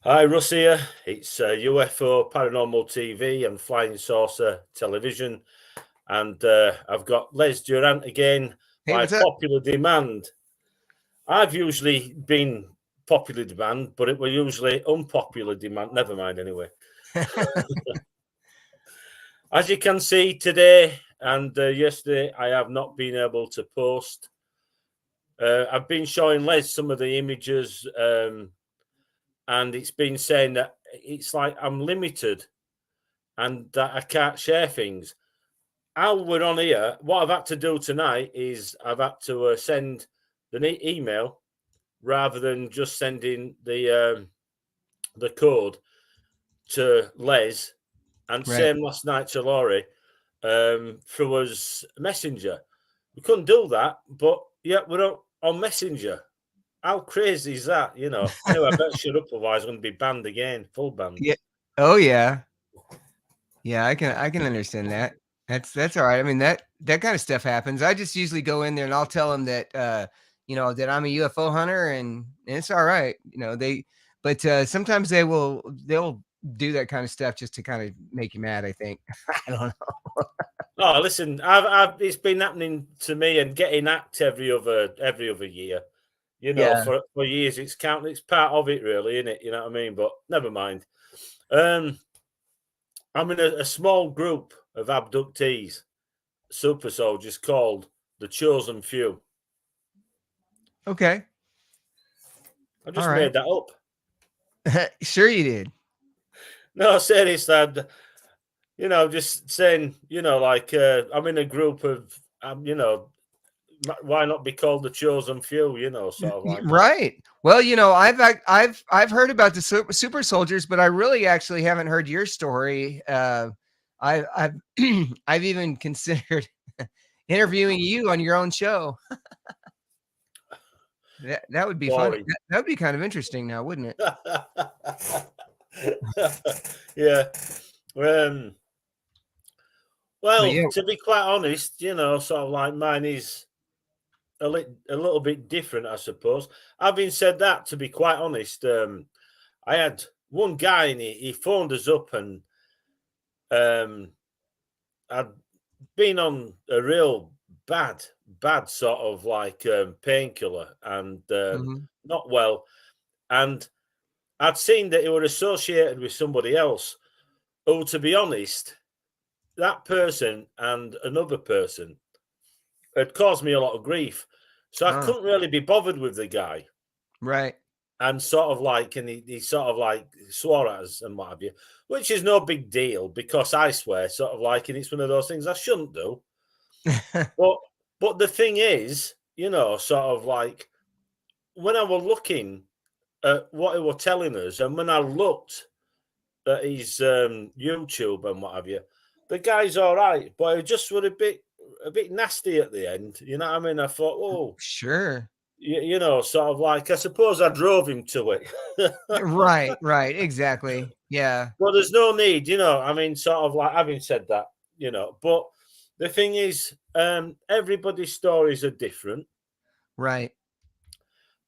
Hi, Russ here. It's UFO Paranormal TV and Flying Saucer Television. And I've got Les Durant again Hey, by what's up? popular demand. I've usually been popular demand, but it was usually unpopular demand. Never mind, anyway. As you can see today and yesterday, I have not been able to post. I've been showing Les some of the images, and it's been saying that it's like I'm limited and that I can't share things. While we're on here, what I've had to do tonight is I've had to send the email rather than just sending the code to Les, and Right. same last night to Laurie through us Messenger. We couldn't do that, but yeah, we're on Messenger. How crazy is that? Anyway, I better shut up, otherwise I'm going to be banned again, full banned. Yeah. Oh yeah. Yeah, I can understand that. That's all right. I mean, that kind of stuff happens. I just usually go in there and I'll tell them that that I'm a UFO hunter and it's all right. But sometimes they'll do that kind of stuff just to kind of make you mad, I think. I don't know. Oh, listen, I've it's been happening to me and getting hacked every other year. Yeah. For years it's counting. It's part of it, really, isn't it? You know what I mean? But never mind. Um, I'm in a small group of abductees, super soldiers called the Chosen Few. Okay. I All just right. made that up. Sure you did. No, serious, Dad. Just saying. Like I'm in a group of, why not be called the Chosen Few? Sort of like that. Right. Well, I've heard about the super soldiers, but I really actually haven't heard your story. I've I've even considered interviewing you on your own show. That would be fun. Boring. That would be kind of interesting now, wouldn't it? Yeah. Um, But well, yeah. to be quite honest, sort of like mine is a little bit different, I suppose. Having said that, to be quite honest, I had one guy and he phoned us up, and um, I'd been on a real bad sort of like painkiller and Mhm. not well. And I'd seen that he were associated with somebody else who, to be honest, that person and another person had caused me a lot of grief. So I Oh, couldn't really be bothered with the guy. right. And sort of like, and he sort of like swore at us and what have you, which is no big deal because I swear, sort of like, and it's one of those things I shouldn't do. But the thing is, sort of like when I was looking at what he was telling us, and when I looked at his YouTube and what have you, the guy's all right, but it just was a bit nasty at the end. You know what I mean? I thought, oh, Sure. sort of like I suppose I drove him to it. Right, right. Exactly. Yeah. Well, there's no need, I mean, sort of like having said that, but the thing is, everybody's stories are different. Right.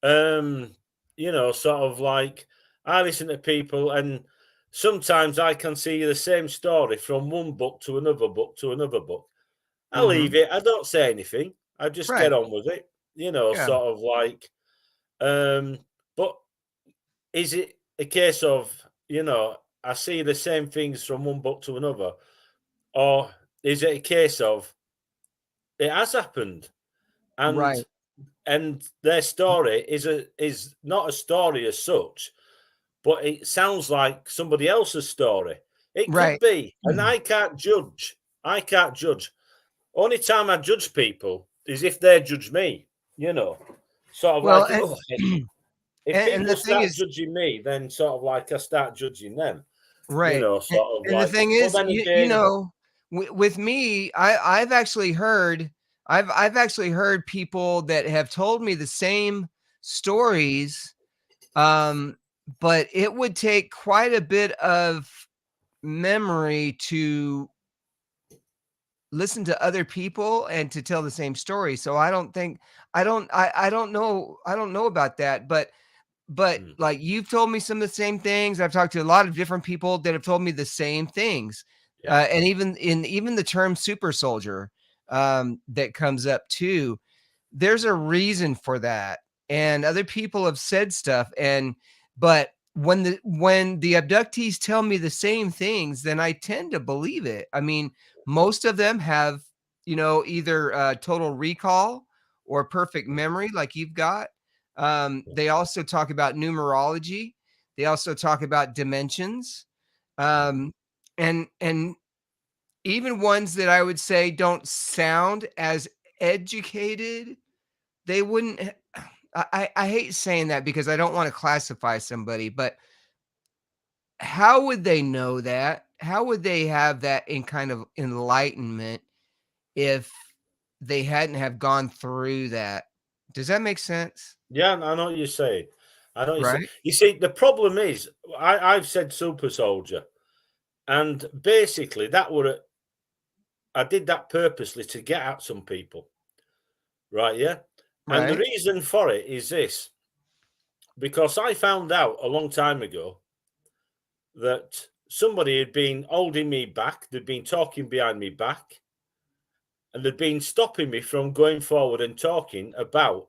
Um, sort of like I listen to people, and sometimes I can see the same story from one book to another book to another book. I leave Mhm. it, I don't say anything, I just get Right. on with it, Yeah. sort of like, um, but is it a case of, I see the same things from one book to another? Or is it a case of it has happened, and Right. their story is not a story as such, but it sounds like somebody else's story. It could Right. be, and I can't judge. I can't judge. Only time I judge people is if they judge me. You know, sort of Well, like and if and the people thing start is, judging me, then sort of like I start judging them. right, Sort of and the like. thing But is, then again, with me, I've actually heard people that have told me the same stories, um, but it would take quite a bit of memory to listen to other people and to tell the same story. So I don't think I don't know about that, but but like you've told me some of the same things. I've talked to a lot of different people that have told me the same things. Yeah. And even the term super soldier that comes up too, there's a reason for that. And other people have said stuff. But when the abductees tell me the same things, then I tend to believe it. I mean, most of them have, either total recall or perfect memory, like you've got. They also talk about numerology. They also talk about dimensions. And even ones that I would say don't sound as educated, they wouldn't. I hate saying that because I don't want to classify somebody, but how would they know that? How would they have that in kind of enlightenment if they hadn't have gone through that? Does that make sense? Yeah, I know what you're saying. I know what you're saying. Right? You see, the problem is, I've said super soldier, and basically I did that purposely to get at some people, right? Yeah, and the Right? reason for it is this, because I found out a long time ago that somebody had been holding me back, they'd been talking behind me back, and they'd been stopping me from going forward and talking about.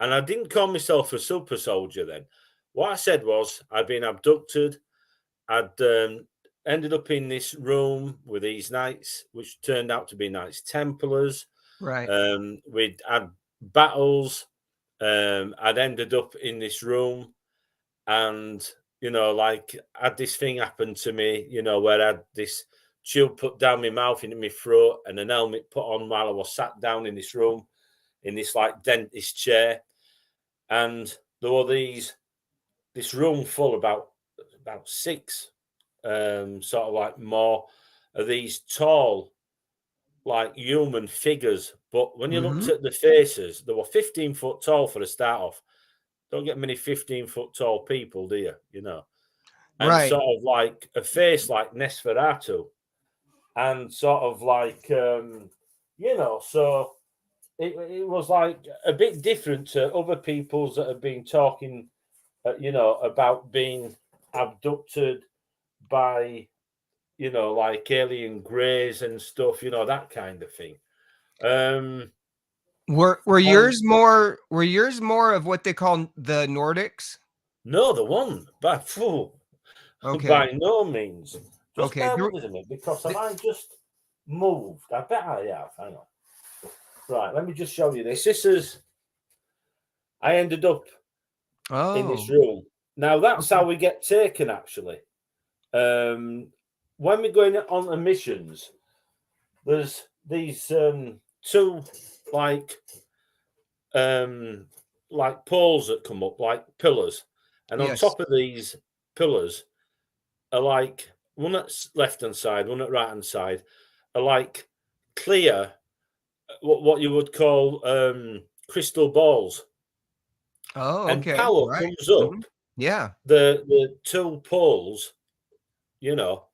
And I didn't call myself a super soldier then. What I said was I'd been abducted. I'd ended up in this room with these knights, which turned out to be Knights Templars. Right. We'd had battles. I'd ended up in this room, and like, had this thing happen to me, where I had this tube put down my mouth into my throat and an helmet put on while I was sat down in this room, in this like dentist chair, and there were this room full about six sort of like more of these tall, like human figures. But when you looked Mhm. at the faces, they were 15 foot tall for a start off. Don't get many 15-foot tall people, do you? And Right. sort of like a face like Nesferatu, and sort of like, so it was like a bit different to other people's that have been talking, about being abducted by, like alien greys and stuff, that kind of thing. Um, Were and yours more of what they call the Nordics? no, the one, by Okay. by no means. Just Okay. bear with us a minute, because have The I just moved? I bet I have. Hang on. Right, let me just show you this. I ended up in this Oh, room. Now that's okay. how we get taken, actually. Um, when we're going on missions, there's these two like um like poles that come up like pillars, and on Yes. top of these pillars are like one at left hand side, one at right hand side, are like clear, what you would call crystal balls, Oh, and okay. power Right. comes up Mhm. Yeah. the two poles, you know,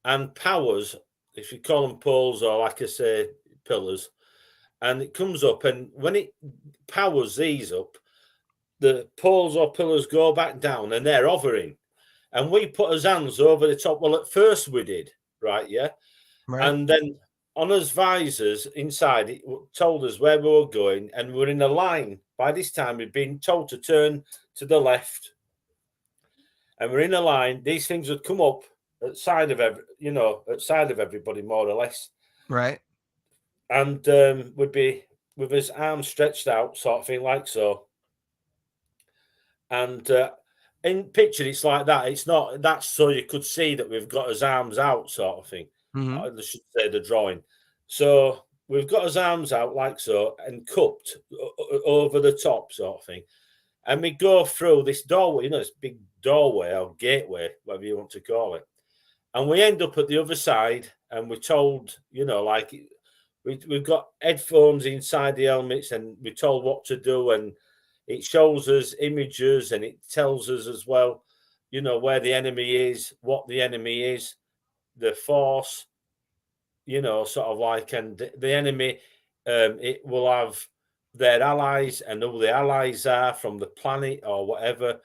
and powers, if you call them poles or, like I say, pillars, and it comes up, and when it powers these up, the poles or pillars go back down, and they're hovering, and we put our hands over the top. Well, at first we did, right? Yeah, Right. and then on us visors inside, it told us where we were going, and we're in a line. By this time, we'd been told to turn to the left, and we're in a line. These things would come up at side of everybody, more or less, Right. and would be with his arms stretched out, sort of thing, like so. And in picture, it's like that. It's not. That's so you could see that we've got his arms out, sort of thing. Mhm. I should say the drawing. So we've got his arms out like so, and cupped over the top, sort of thing. And we go through this doorway, this big doorway or gateway, whatever you want to call it. And we end up at the other side, and we're told, like, we've got headphones inside the helmets, and we're told what to do, and it shows us images, and it tells us as well, where the enemy is, what the enemy is, the force, sort of like, and the enemy, it will have their allies and who the allies are from the planet or whatever.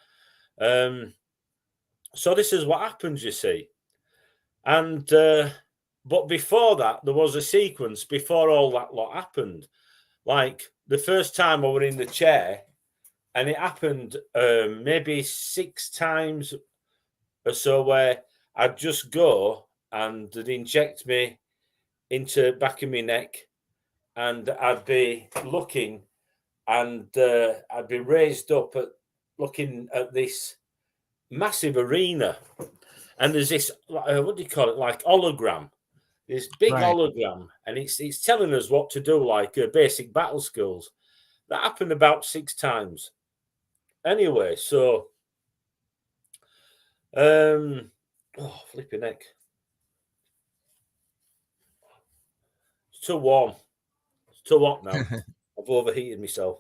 So this is what happens, you see. And but before that, there was a sequence before all that lot happened. Like the first time I was in the chair, and it happened maybe 6 times or so, where I'd just go and they'd inject me into the back of my neck, and I'd be looking, and I'd be raised up at looking at this massive arena, and there's this what do you call it, like hologram, this big Right. hologram, and it's telling us what to do, like basic battle skills. That happened about 6 times. Anyway, so oh, flipping neck. It's too warm. It's too hot now. I've overheated myself.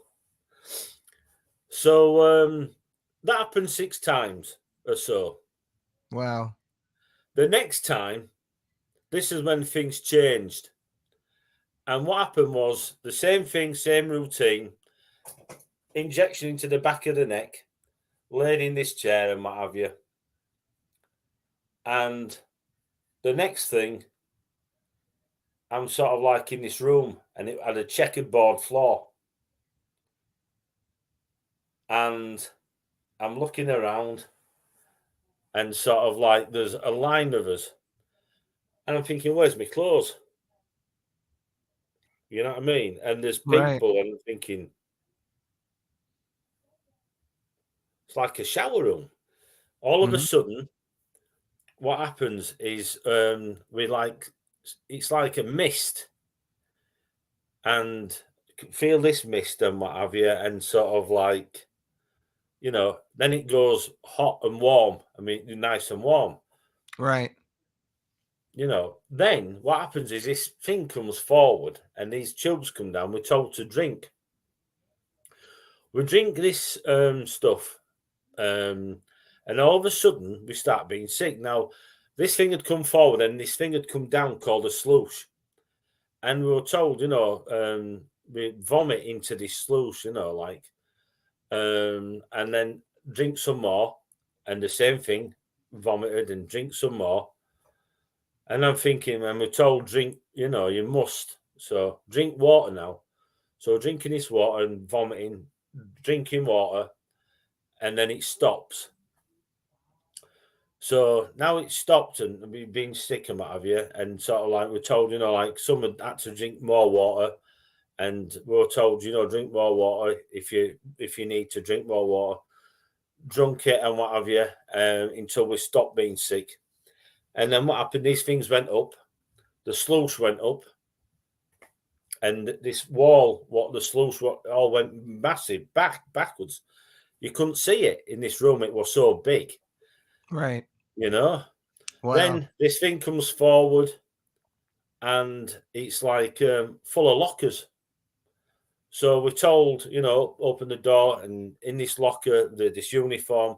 So that happened 6 times or so. Wow. The next time, this is when things changed. And what happened was the same thing, same routine, injection into the back of the neck, laid in this chair and what have you. And the next thing, I'm sort of like in this room, and it had a checkered board floor. And I'm looking around, and sort of like there's a line of us. And I'm thinking, where's my clothes? You know what I mean? And there's Right. people, and I'm thinking, it's like a shower room. All of a Mhm. sudden, what happens is it's like a mist, and feel this mist and what have you, and sort of like, then it goes hot and warm. I mean, nice and warm. Right. Then what happens is this thing comes forward, and these tubes come down. We're told to drink. We drink this stuff, and all of a sudden we start being sick. Now, this thing had come forward, and this thing had come down called a sluice, and we were told, we vomit into this sluice, and then drink some more, and the same thing, vomited and drink some more. And I'm thinking, and we're told drink, you must. So drink water now. So drinking this water and vomiting, drinking water, and then it stops. So now it's stopped, and we've been sick and what have you, and sort of like we're told, like some had to drink more water, and we were told, drink more water if you need to drink more water. Drunk it and what have you, until we stopped being sick. And then what happened? These things went up, the sluice went up, and this wall, what the sluice all went massive backwards. You couldn't see it in this room; it was so big, Right. Wow. Then this thing comes forward, and it's like full of lockers. So we're told, open the door, and in this locker, this uniform,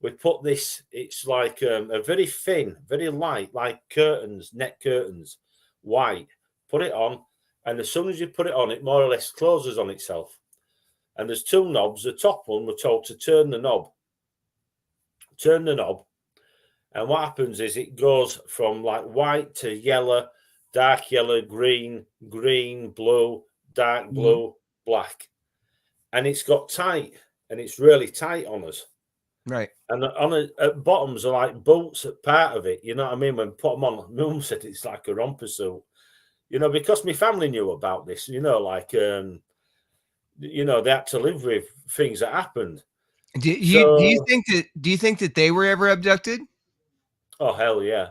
we put this. It's like a very thin, very light, like curtains, net curtains, white. Put it on, and as soon as you put it on, it more or less closes on itself. And there's 2 knobs. The top one, we're told to turn the knob. Turn the knob, and what happens is it goes from like white to yellow, dark yellow, green, blue, dark blue, black. And it's got tight, and it's really tight on us. Right. And at bottoms are like boots at part of it. You know what I mean? When put them on, my mum said it's like a romper suit. Because my family knew about this. Like they had to live with things that happened. Do you think that they were ever abducted? Oh hell yeah.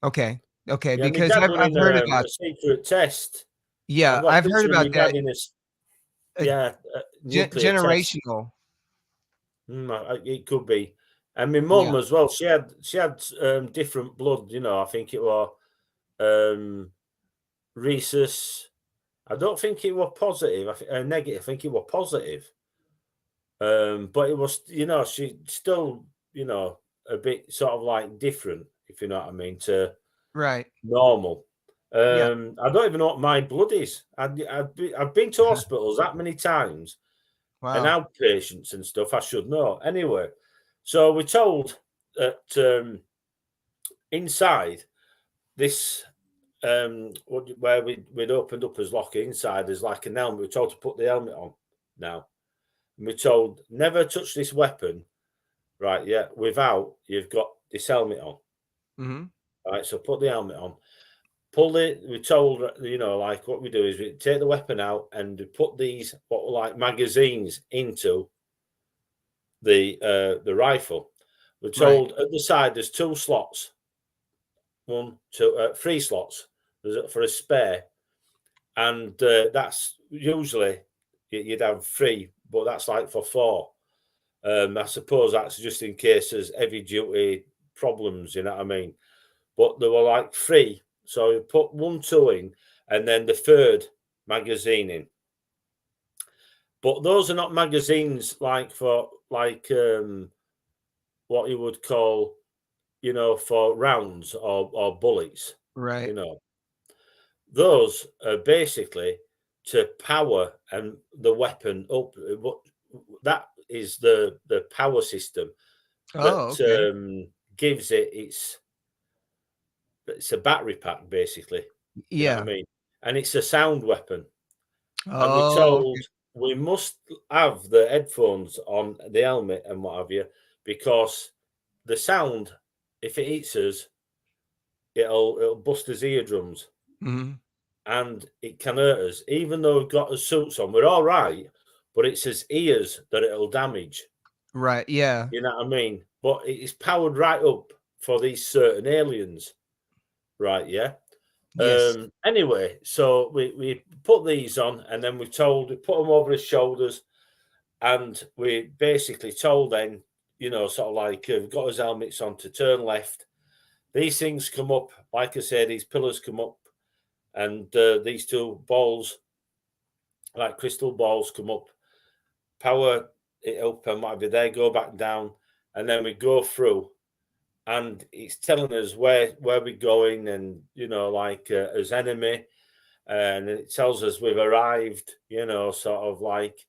Okay. Okay, Yeah, my because dad I've were in heard about a secret test. Yeah, I've got a I've heard picture of my about that. dad in a nuclear test. Generational. It could be. And my Yeah. mum as well. She had different blood. I think it was rhesus. I don't think it was positive. Negative. I think it was positive. But it was, she still, a bit sort of like different, if you know what I mean, to Right. normal. Yeah. I don't even know what my blood is. I've been to hospitals that many times and Wow. outpatients and stuff. I should know anyway. So we're told that inside this, where we'd opened up as locker, inside there's like an helmet. We're told to put the helmet on now. And we're told never touch this weapon, right? Yeah, without you've got this helmet on. Mm-hmm. All right, so put the helmet on. Pull it. We're told, like what we do is we take the weapon out and we put these what were like magazines into the rifle. We're told at the side there's 2 slots, 3 slots for a spare, and that's usually you'd have 3, but that's like for 4. I suppose that's just in case there's heavy duty problems, you know what I mean? But there were like 3, so you put 1, 2 in, and then the 3rd magazine in. But those are not magazines like for what you would call, for rounds or bullets. Right. Those are basically to power and the weapon up. That is the power system Oh, that okay. gives it's a battery pack basically. You know what I Yeah. mean? And it's a sound weapon. And we're Oh, told we must have the headphones on the helmet and what have you, because the sound, if it hits us, it'll bust his eardrums. mm-hmm. And it can hurt us. Even though we've got the suits on, we're all right, but it's his ears that it'll damage. Right. Yeah. You know what I mean? But it's powered right up for these certain aliens. Right, yeah. Yes. Anyway, so we put these on, and then we put them over his shoulders, and we basically told then, sort of like we've got his helmets on to turn left. These things come up, like I said, these pillars come up, and these 2 balls, like crystal balls, come up, power it up, and whatever. They go back down, and then we go through, and it's telling us where we're going, and like as enemy, and it tells us we've arrived, sort of like,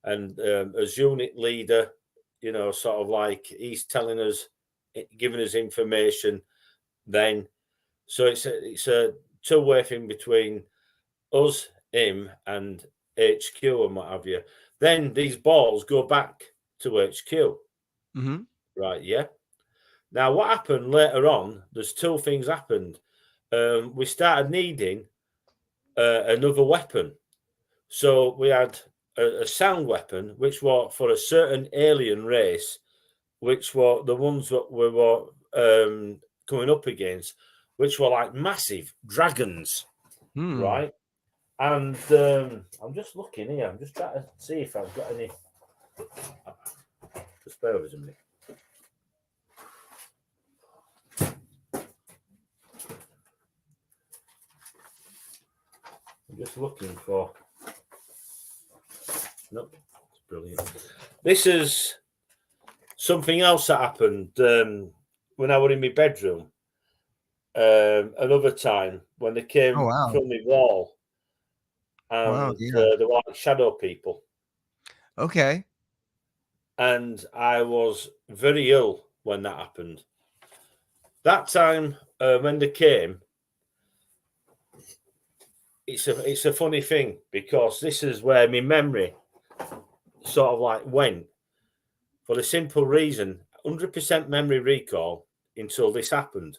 and as unit leader, sort of like he's telling us, giving us information. Then, so it's a 2-way thing between us, him, and HQ and what have you. Then these balls go back to HQ. Mm-hmm. Right, yeah. Now, what happened later on, there's 2 things happened. We started needing another weapon. So we had a sound weapon, which was for a certain alien race, which were the ones that we were coming up against, which were like massive dragons, Hmm. right? And I'm just looking here. I'm just trying to see if I've got any. Just bear with us a minute. I'm just looking for. Nope, it's brilliant. This is something else that happened when I was in my bedroom. Another time when they Oh, came wow. from the wall, Wow. and Yeah. they were like shadow people. Okay. And I was very ill when that happened. That time when they came, it's a funny thing, because this is where my memory sort of like went, for the simple reason 100% memory recall until this happened.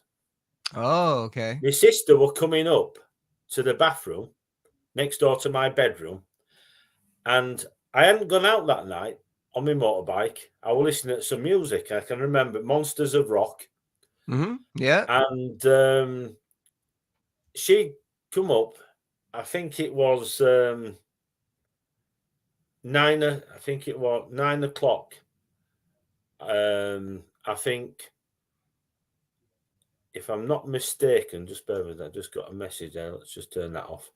Oh, okay. My sister were coming up to the bathroom next door to my bedroom, and I hadn't gone out that night on my motorbike. I was listening to some music. I can remember Monsters of Rock, Mm-hmm. Yeah. and she come up. I think it was I think it was 9 o'clock. I think, if I'm not mistaken, just bear with me, I just got a message there. Let's just turn that off.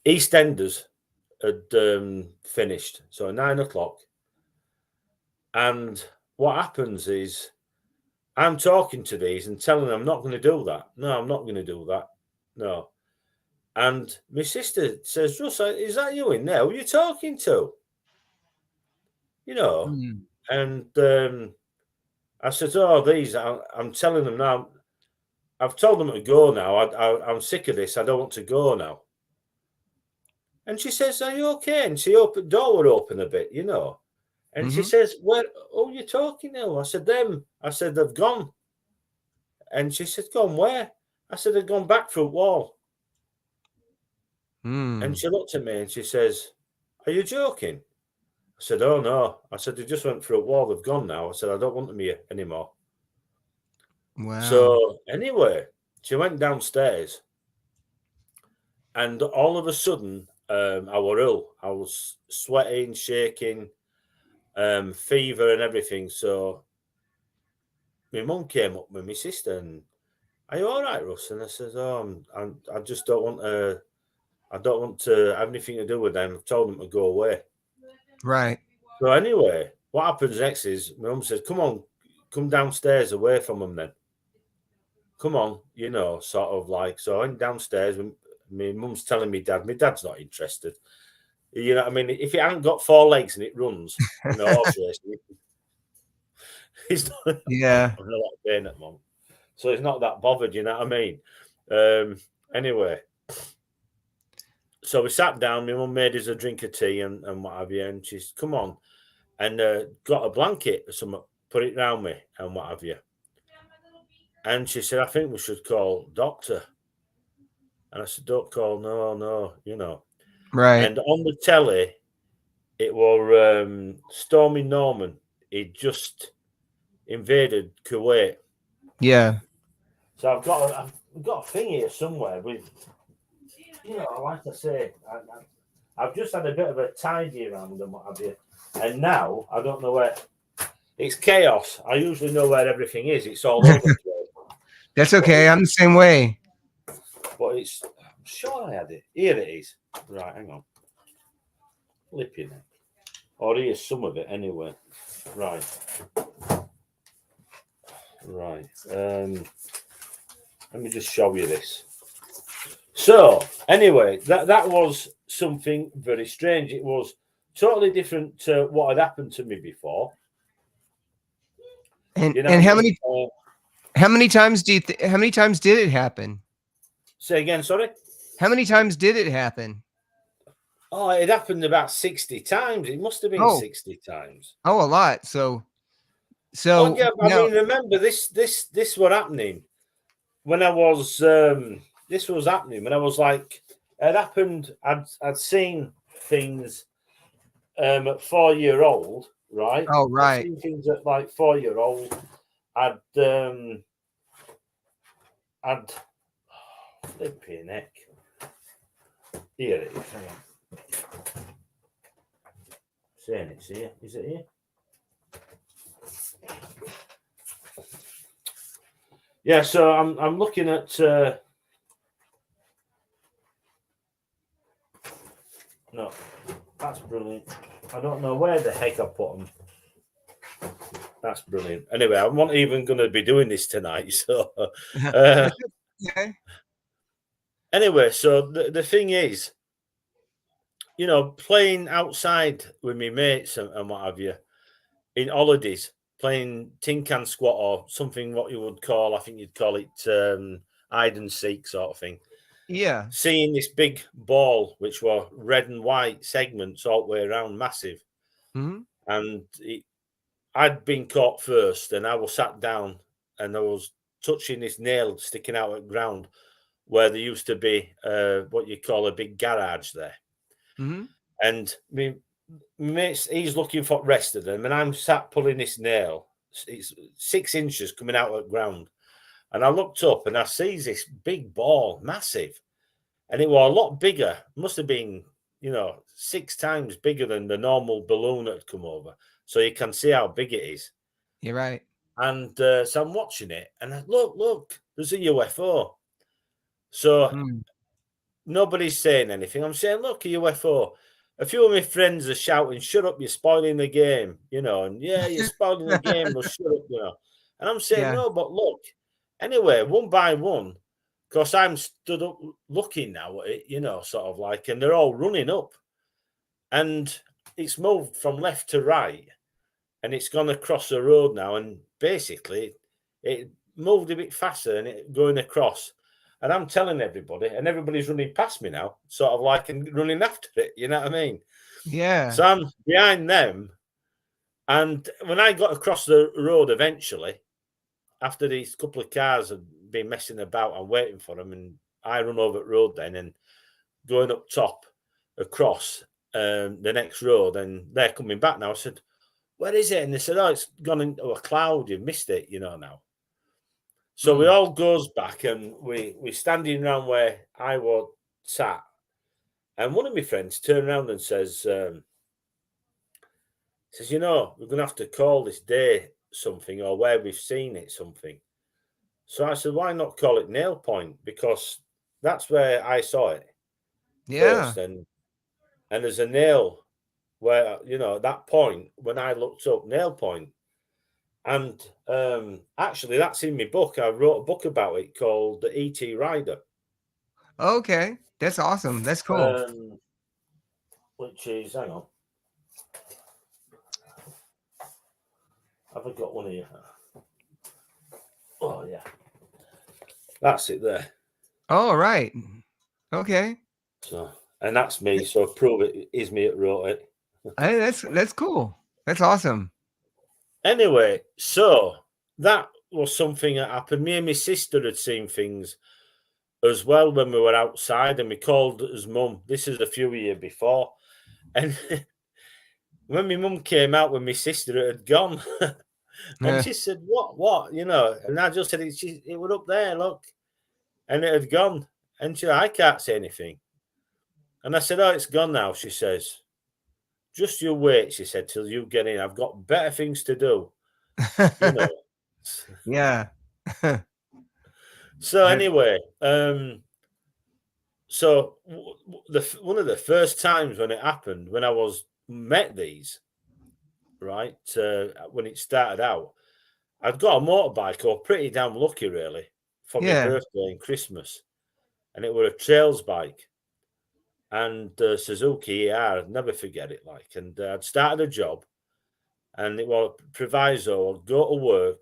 EastEnders had finished, so 9 o'clock. And what happens is I'm talking to these and telling them I'm not going to do that. No, I'm not going to do that. No. And my sister says, Russ, is that you in there? Who are you talking to? You know? Mm. And I said, "Oh, these." I'm telling them now. I've told them to go now. I'm sick of this. I don't want to go now. And she says, "Are you okay?" And she opened door would open a bit, you know. And she says, "Where? Oh, you talking now?" I said, "Them." I said, "They've gone." And she said, "Gone where?" I said, "They've gone back through wall." And she looked at me and she says, "Are you joking?" I said, "Oh no." I said, "They just went through a wall. They've gone now." I said, "I don't want them here anymore." Wow. So anyway, she went downstairs, and all of a sudden, I was ill. I was sweating, shaking, fever, and everything. So my mum came up with my sister, and "Are you all right, Russ?" And I said, "Oh, I just don't want to. I don't want to have anything to do with them. I've told them to go away." Right. So anyway, what happens next is my mum says, "Come on, come downstairs away from them then. Come on," you know, sort of like. So I went downstairs. And my mum's telling me dad. My dad's not interested. You know what I mean? If it hasn't got four legs and it runs in a horse race, he's not, Yeah. I'm not paying at the moment. So he's not that bothered, you know what I mean? Anyway, so we sat down. My mum made us a drink of tea and what have you. And she's, "Come on," and got a blanket or something, put it round me and what have you. And she said, "I think we should call doctor." And I said, "Don't call, no, you know." Right. And on the telly, it was Stormy Norman. He just invaded Kuwait. Yeah. So I've got a thing here somewhere with, you know, like I say, I've just had a bit of a tidy around and what have you. And now I don't know where. It's chaos. I usually know where everything is. It's all over the place. That's okay. I'm the same way. But it's, I'm sure I had it. Here it is. Right, hang on. Flipping it. Or here's some of it anyway. Right. Right. Let me just show you this. So, anyway, that was something very strange. It was totally different to what had happened to me before. And You know and what I how mean? many times how many times did it happen? Say again, sorry? How many times did it happen? Oh, it happened about 60 times. It must have been Oh, 60 times. a lot. So Oh yeah, I now, mean, remember this was happening when I was this was happening when I was like it happened. I'd seen things at 4 year old, right? oh, I'd right. seen things at like 4 year old. I'd flipping neck. Here it is. Hang on. Saying it's here. Is it here? Yeah, so I'm looking at no, that's brilliant. I don't know where the heck I put them. That's brilliant. Anyway, I'm not even going to be doing this tonight. So, Okay. anyway, so the thing is, you know, playing outside with my mates and what have you in holidays, playing tin can squat or something what you would call, I think you'd call it hide and seek sort of thing. Yeah. Seeing this big ball, which were red and white segments all the way around, massive, Mhm. and I'd been caught first, and I was sat down, and I was touching this nail sticking out at ground where there used to be what you call a big garage there. Mhm. And me mates, he's looking for the rest of them, and I'm sat pulling this nail. It's 6 inches coming out at ground. And I looked up and I sees this big ball, massive. And it was a lot bigger. Must have been, you know, 6 times bigger than the normal balloon that had come over. So you can see how big it is. You're right. And so I'm watching it, and look, there's a UFO. So Mm. nobody's saying anything. I'm saying, look, a UFO. A few of my friends are shouting, "Shut up, you're spoiling the game," you know, and yeah, you're spoiling the game, well, shut up, you know. And I'm saying, Yeah. no, but look. Anyway, one by one, because I'm stood up looking now at it, you know, sort of like, and they're all running up. And it's moved from left to right. and it's gone across the road now, and basically it moved a bit faster and it going across. And I'm telling everybody, and everybody's running past me now, sort of like and running after it. You know what I mean? Yeah. So I'm behind them. And when I got across the road eventually, after these couple of cars had been messing about and waiting for them, and I run over the road then and going up top across the next road, and they're coming back now. I said, where is it? And they said, oh, it's gone into a cloud. You've missed it, you know, now. So we all goes back and we standing around where I was sat. And one of my friends turned around and says, you know, we're going to have to call this day something, or where we've seen it something. So I said, why not call it Nail Point? Because that's where I saw it Yeah. first. And there's a nail where, you know, at that point, when I looked up Nail Point, and actually, that's in my book. I wrote a book about it called The E.T. Rider. Okay. That's awesome. That's cool. Which is, hang on. Have I got one here? Oh, yeah. That's it there. All right. Okay. So, and that's me. So prove it is me that wrote it. Hey, that's cool. That's awesome. Anyway, so that was something that happened. Me and my sister had seen things as well when we were outside, and we called his mum. This is a few years before. And when my mum came out with my sister, it had gone. And she said, what? You know, and I just said, it was up there, look. And it had gone. And she said, I can't say anything. And I said, oh, it's gone now, she says. Just you wait, she said, till you get in. I've got better things to do. You know. Yeah. So anyway, so one of the first times when it happened, when I met these, right, when it started out, I'd got a motorbike. I was pretty damn lucky, really, for my Yeah. birthday and Christmas, and it was a trails bike, and Suzuki ER. I'd never forget it. Like, and I'd started a job, and it was proviso: go to work,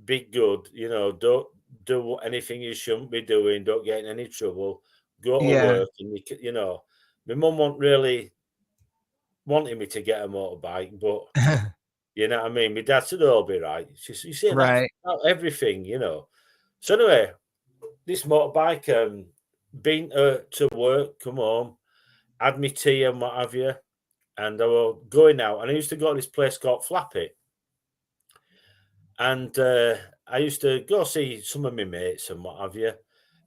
be good, you know, don't do anything you shouldn't be doing, don't get in any trouble, go to Yeah. work, and you know, my mum wasn't really wanting me to get a motorbike, but you know what I mean. My dad said, "Oh, I'll be right." You see that Right. everything, you know. So anyway, this motorbike, been to work, come home, had me tea and what have you, and I was going out, and I used to go to this place called Flappy, and I used to go see some of my mates and what have you,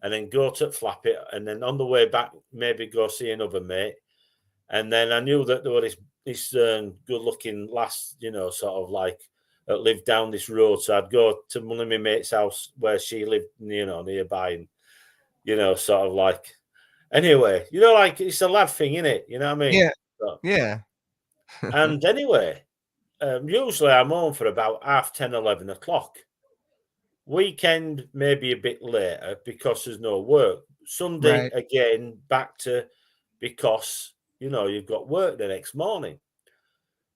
and then go to Flappy, and then on the way back maybe go see another mate, and then I knew that there was this good-looking lass, you know, sort of like that lived down this road, so I'd go to one of my mates' house where she lived, you know, nearby, and you know, sort of like. Anyway, you know, like it's a lad thing, isn't it? You know what I mean? Yeah. So, Yeah. and anyway, usually I'm home for about 10:30, 11 o'clock. Weekend maybe a bit later because there's no work. Sunday Right. again back to because you know you've got work the next morning.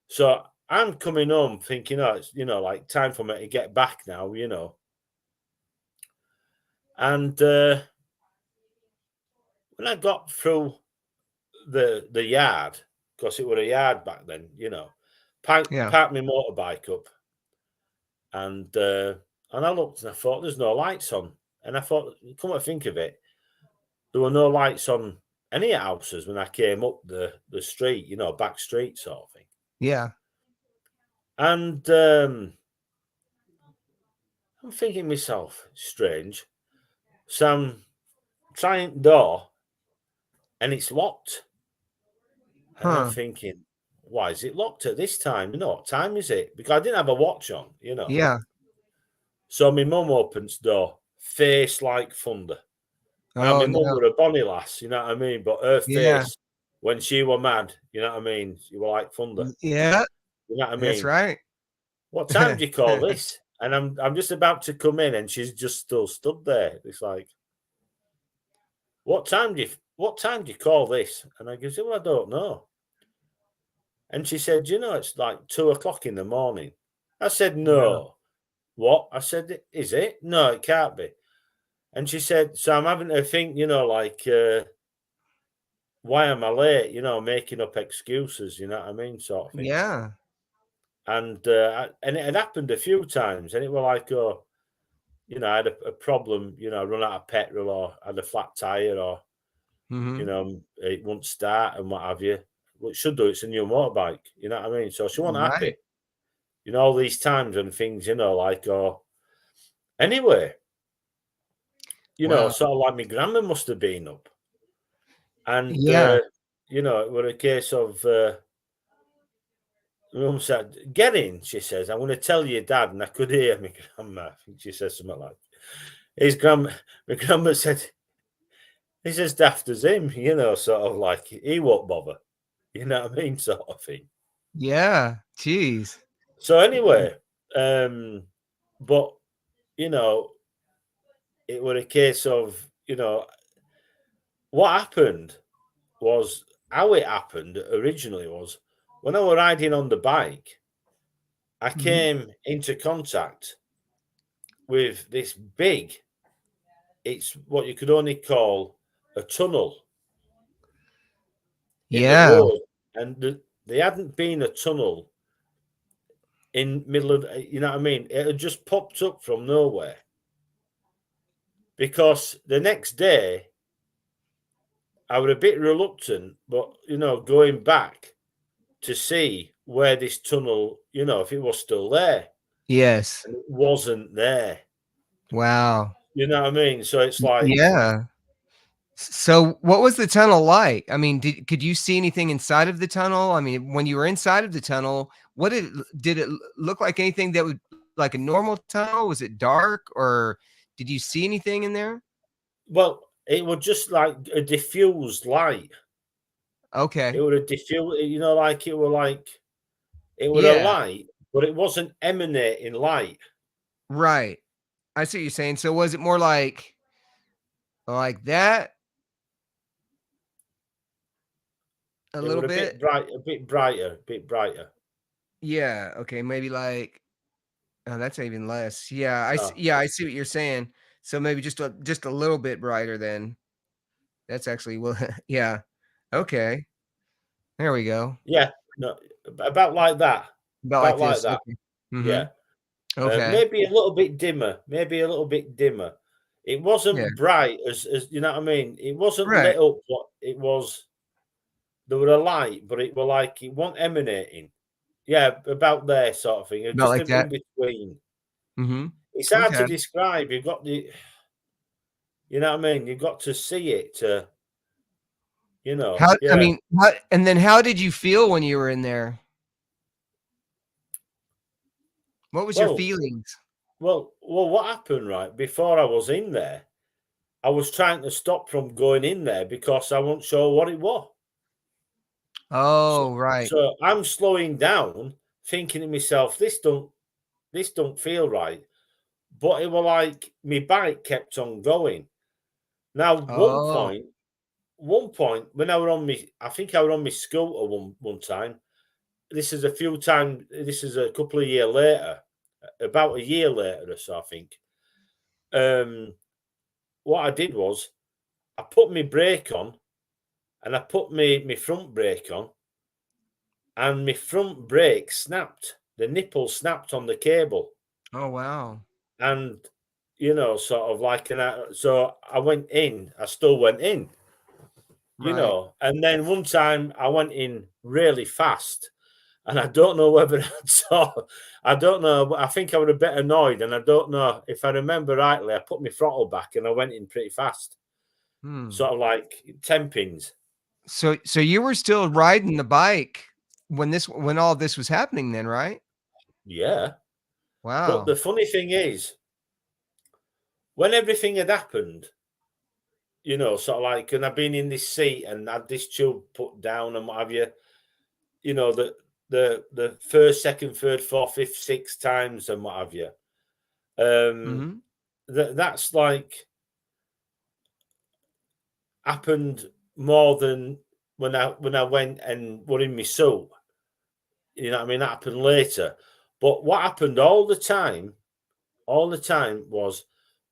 So I'm coming home thinking, oh, it's like time for me to get back now, And when I got through the yard, because it was a yard back then, parked Yeah. my motorbike up, and I looked and I thought there's no lights on, and I thought, come to think of it, there were no lights on any houses when I came up the street, back street sort of thing. Yeah. And I'm thinking to myself, strange. So I'm trying the door and it's locked. And I'm Huh. thinking, why is it locked at this time? What time is it? Because I didn't have a watch on, Yeah. So my mum opens the door, face like thunder. Now, Oh my mum no. were a bonny lass, you know what I mean? But her Yeah. face, when she were mad, you know what I mean? She were like thunder. Yeah. You know what I That's mean? right. What time do you call this? And I'm just about to come in, and she's just still stood there. It's like, what time do you call this? And I go, well, I don't know. And she said, you know, it's like 2 o'clock in the morning. I said, Wow. no. What? I said, is it? No, it can't be. And she said, so I'm having to think, you know, like, why am I late? You know, making up excuses, you know what I mean, sort of thing. Yeah. And it had happened a few times, and it were like, oh, you know, I had a problem, you know, run out of petrol, or had a flat tire, or you Mhm. know, it won't start and what have you. Well, it should do. It's a new motorbike, you know what I mean. So she wasn't happy, Right. you know, all these times and things, you know, like, oh, anyway, you know, Wow. sort of like my grandma must have been up, and Yeah. you know, it were a case of. My mum said, "Get in," she says. "I'm going to tell your dad." And I could hear my grandma. I think she said something like, "His grandma." My grandma said, "He's as daft as him," you know, sort of like he won't bother, you know what I mean, sort of thing. Yeah. Jeez. So anyway, um, but you know, it was a case of what happened was how it happened originally was when I was riding on the bike, I Mhm. came into contact with this big. It's what you could only call a tunnel in the Yeah. road, and there hadn't been a tunnel in middle of you know what I mean. It had just popped up from nowhere because the next day I was a bit reluctant, but going back to see where this tunnel, if it was still there, Yes. and it wasn't there. Wow. You know what I mean? So it's like, Yeah. So what was the tunnel like? I mean, could you see anything inside of the tunnel? I mean, when you were inside of the tunnel, what did it look like anything that would like a normal tunnel? Was it dark or did you see anything in there? well, it was just like a diffused light. It Okay. would a diffuse, like it would a Yeah. light, but it wasn't emanating light. Right. I see what you're saying. So was it more like that a It little would bit? a bit brighter, a bit brighter. Yeah. Okay. Maybe like oh, that's even less. Yeah. No, Yeah. I see what you're saying. So maybe just a little bit brighter then. That's actually well. Yeah. Okay. There we go. yeah, no, About like about like this. that. Okay. Yeah, Mhm. Okay. maybe a little bit dimmer, maybe a little bit dimmer. It Yeah. wasn't bright as you know what I mean. It wasn't lit Right. up. What it was, there were a light, but it were like it wasn't emanating. Yeah, about there sort of thing. About Just like in that. between. Mhm. It's hard to Okay. describe. You've got you know what I mean. You've got to see it to, I yeah. mean, and then how did you feel when you were in there? What was your Well, feelings? what happened, right? Before I was in there, I was trying to stop from going in there because I wasn't sure what it was. So, Oh, right. so I'm slowing down, thinking to myself, this don't feel right. But it was like my bike kept on going. Now, Oh. one point when I think I was on my scooter one time. This is a few times. This is a couple of years later, about a year later or so, I think. Um, what I did was I put my brake on and I put my front brake on, and my front brake snapped. The nipple snapped on the cable, Oh, wow. and sort of like, so I went in. I still went in, Right. and then one time I went in really fast, and I don't know whether I saw. I don't know. But I think I was a bit annoyed, and I don't know if I remember rightly. I put my throttle back and I went in pretty fast, Hmm. sort of like 10 pins. So you were still riding the bike when all this was happening then, right? Yeah, but the Wow. funny thing is, when everything had happened, sort of like, and I've been in this seat and had this tube put down and what have you, the first, second, third, fourth, fifth, sixth times and what have you. Um, Mhm. that's like happened more than when I went and were in my suit. You know what I mean? That happened later. But what happened all the time was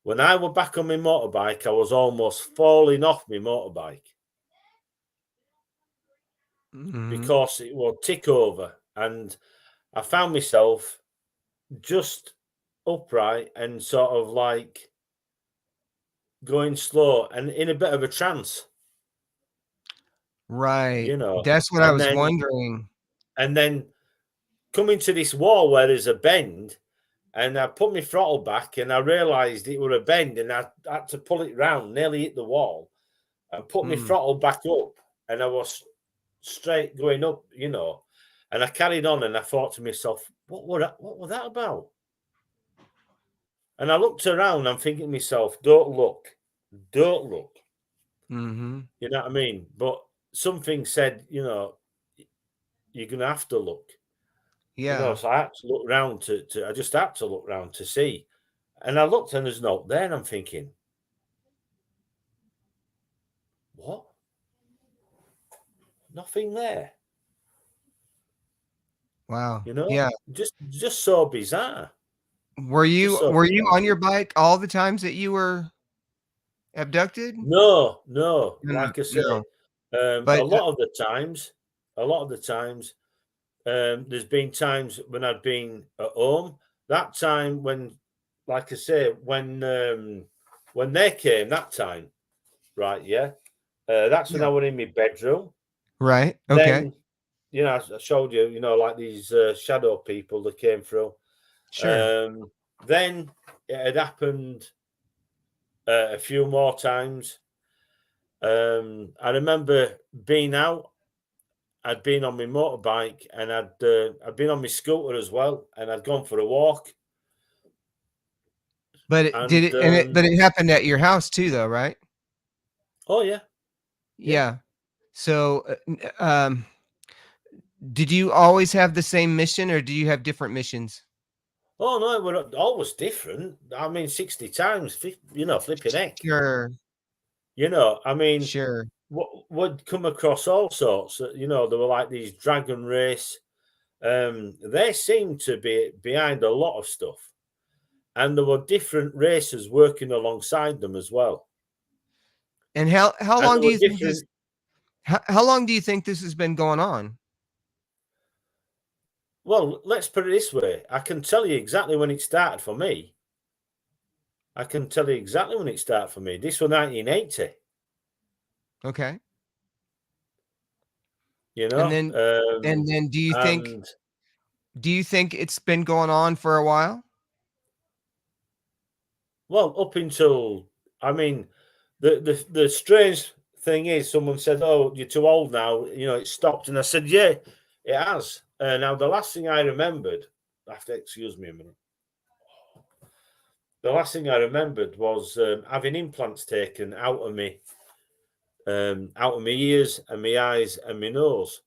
when I was back on my motorbike, I was almost falling off my motorbike Mhm. because it would tick over. And I found myself just upright and sort of like going slow and in a bit of a trance, Right. you know. That's what I And was then wondering. and then coming to this wall where there's a bend, and I put my throttle back and I realised it was a bend and I had to pull it round, nearly hit the wall, and put my Mm, throttle back up, and I was straight going up, you know. And I carried on and I thought to myself, what was that about? And I looked around, I'm thinking to myself, don't look, don't look. mhm. You know what I mean? But something said, you know, you're gonna have to look. You know, Yeah. so I had to look round to I just had to look round to see. And I looked and there's no there, and I'm thinking, what? Nothing there. Wow. You know? Yeah. Just so bizarre. Were Just you so were you bizarre. on your bike all the times that you were abducted? No, no, No, no, like I say, no. a But, lot of the times, a lot of the times, there's been times when I've been at home. That time when, like I say, when they came that time, right? Yeah, that's when yeah. I was in my bedroom. Right. Okay. Then, you know, I showed you, you know, like these shadow people that came through. Sure. Um, then it had happened a few more times. I remember being out. I'd been on my motorbike and I'd been on my scooter as well, and I'd gone for a walk. But it did And it and it but it happened at your house too though, right? oh yeah, yeah. Yeah. So, did you always have the same mission or do you have different missions? Oh no, it was always different. I mean, 60 times, you know, flipping heck. Sure. You know, I mean, Sure. would come across all sorts. You know, there were like these dragon race. They seemed to be behind a lot of stuff, and there were different races working alongside them as well. And how And long there do were you think this different. how long do you think this has been going on? Well, let's put it this way: I can tell you exactly when it started for me. I can tell you exactly when it started for me. This was 1980. Okay. You And know, then and then and do you think it's been going on for a while? well, up until I mean, the strange thing is, someone said, "Oh, you're too old now." You know, it stopped, and I said, "Yeah, it has." Now, the last thing I remembered, I have to excuse me a minute. The last thing I remembered was having implants taken out of my ears and my eyes and my nose,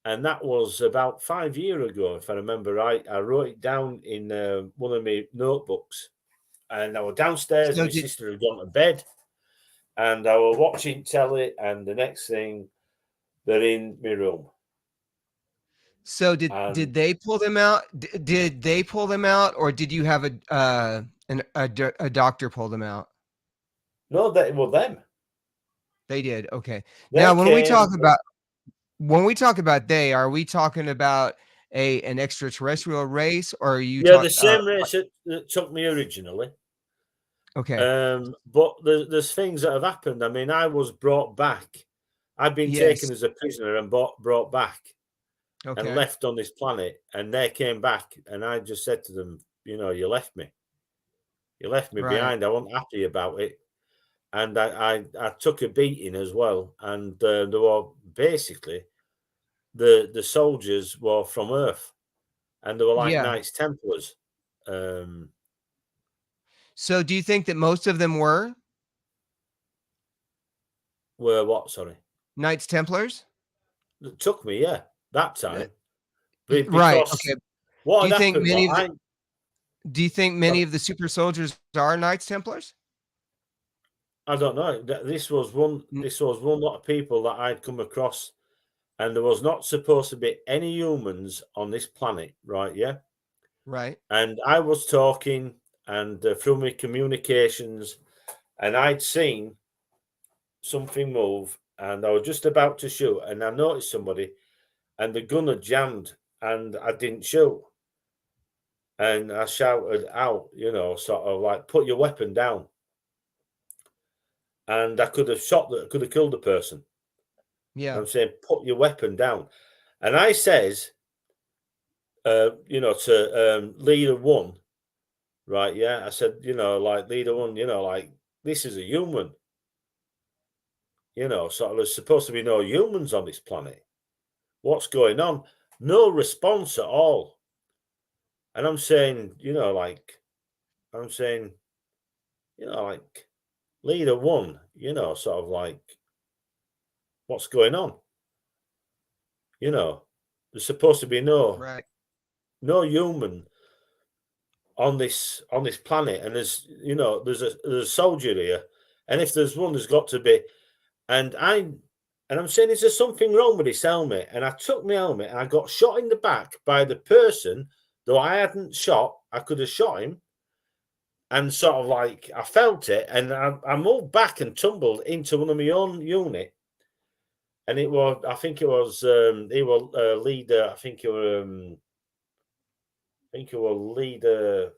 and that was about 5 years ago, if I remember right. I wrote it down in one of my notebooks, and I was downstairs. So My did sister had gone to bed, and I was watching telly, and the next thing, they're in my room, so and did they pull them out? Did they pull them out or did you have a doctor pull them out? no, they were them. They did. Okay. They Now came. when we talk about they, are we talking about a an extraterrestrial race or are you Yeah, talk the same race that took me originally. okay. But there's things that have happened. I mean, I was brought back. I'd been taken Yes. as a prisoner and brought back and Okay. left on this planet, and they came back, and I just said to them, you know, you left me Right. behind. I wasn't happy about it, and I took a beating as well. And they were basically the soldiers were from Earth, and they were like Yeah. Knights Templars. Um, So do you think that most of them were were what? Sorry, Knights Templars? it took me, yeah, that Uh, time. right. Because Okay. what Do you had think happened many of was the do you think sorry, many of the super soldiers are Knights Templars? I don't know. This was one. N- This was one lot of people that I'd come across, and there was not supposed to be any humans on this planet, right? Yeah. Right. And I was talking, and through my communications, and I'd seen something move, and I was just about to shoot, and I noticed somebody, and the gun had jammed, and I didn't shoot. And I shouted out, sort of like, put your weapon down. And I could have could have killed the person. Yeah. I'm saying, put your weapon down. And I says, to leader one, right? Yeah. I said, like leader one, like this is a human, sort of there's supposed to be no humans on this planet. What's going on? No response at all. And I'm saying, I'm saying, like leader one, sort of like, what's going on? There's supposed to be Right. no human on this planet, and there's a soldier here, and if there's one, there's got to be. And I'm saying, is there something wrong with this helmet? And I took my helmet, and I got shot in the back by the person, though I hadn't shot. I could have shot him, and sort of like I felt it, and I moved back and tumbled into one of my own unit. And I think it was, he was leader. I think it was leader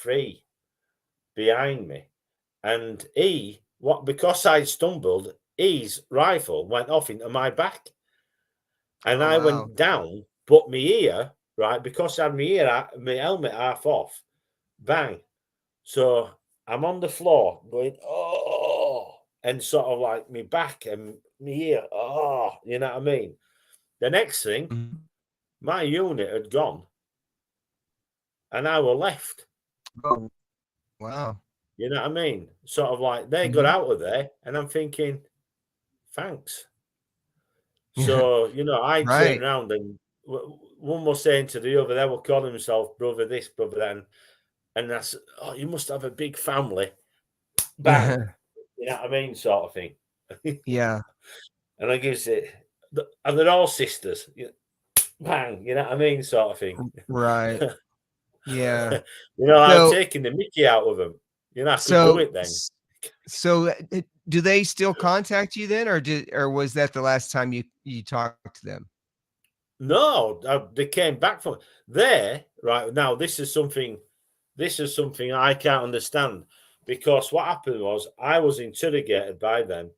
3 behind me, and because I stumbled, his rifle went off into my back, and Oh I wow. went down, but my ear, right, because I had my helmet half off, bang. So I'm on the floor going, oh, and sort of like my back and my ear, oh, you know what I mean? The next thing, Mhm. my unit had gone, and I were left. Oh wow. You know what I mean? Sort of like they got Mhm. out of there, and I'm thinking, thanks. Yeah. So, I turned Right. around, and one was saying to the other, they were calling himself brother this, brother that. And I said, oh, you must have a big family. Bang. You know what I mean? Sort of thing. Yeah. And I gives it, and they're all sisters. Bang. You know what I mean? Sort of thing. Right. Yeah. I'm So taking the mickey out of them. I could do so it then. so do they still contact you then, or was that the last time you talked to them? No, they came back from there. Right now, this is something I can't understand, because what happened was I was interrogated by them.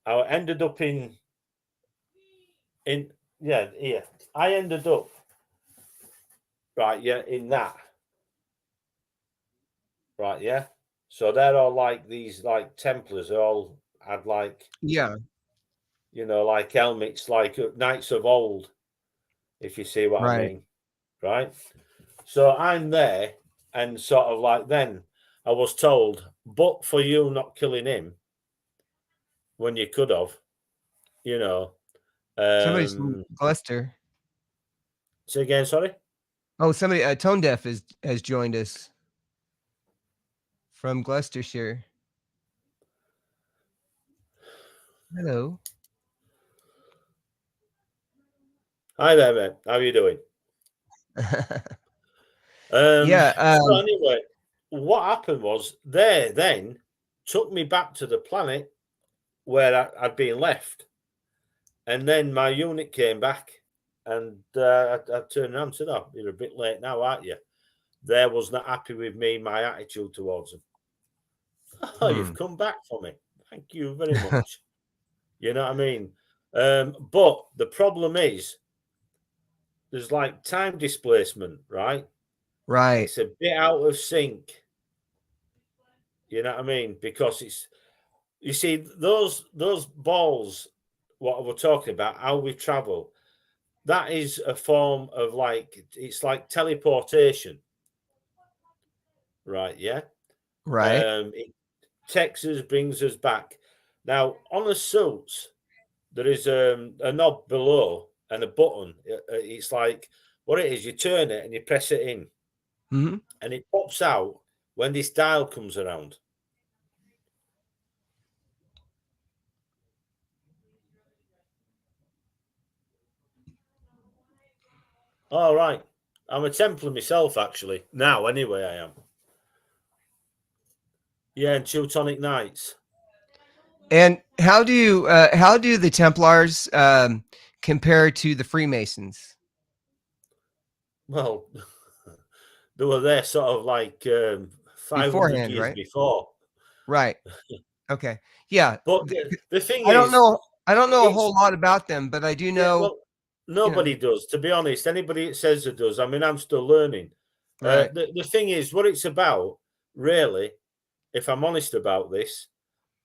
I ended up in yeah, here. I ended up right, yeah, in that. Right, yeah. So they're all like these like Templars, they all had like, Yeah. like helmets like knights of old, if you see what I Right. mean. Right. So I'm there, and sort of like then I was told, but for you not killing him when you could have, you know. Somebody's from Um Gloucester. Say again, sorry. Oh, somebody, Tone Deaf has joined us from Gloucestershire. Hello. Hi there, mate. How are you doing? Yeah, So anyway, what happened was they then took me back to the planet where I'd been left, and then my unit came back, and I turned around and said, "Oh, you're a bit late now, aren't you?" They was not happy with me, my attitude towards them. Oh, you've hmm. come back for me. Thank you very much. You know what I mean? But the problem is there's like time displacement, right? Right. It's a bit out of sync. You know what I mean? Because you see those balls, what we're talking about, how we travel, that is a form of like, it's like teleportation, right? Yeah. Right. It takes us, brings us back. Now on the suits, there is a knob below and a button. It's like what it is. You turn it and you press it in, Mhm. and it pops out when this dial comes around. All right. I'm a Templar myself, actually. Now, anyway, I am. Yeah, and Teutonic Knights. And how do the Templars compare to the Freemasons Well, they were there sort of like 500 beforehand, years right? before. Right. Okay. Yeah. But the thing I don't is, know. I don't know a it's whole lot about them, but I do yeah. know, Well, you know, nobody does. To be honest, anybody that says it does. I mean, I'm still learning. right. The thing is, what it's about, really, if I'm honest about this,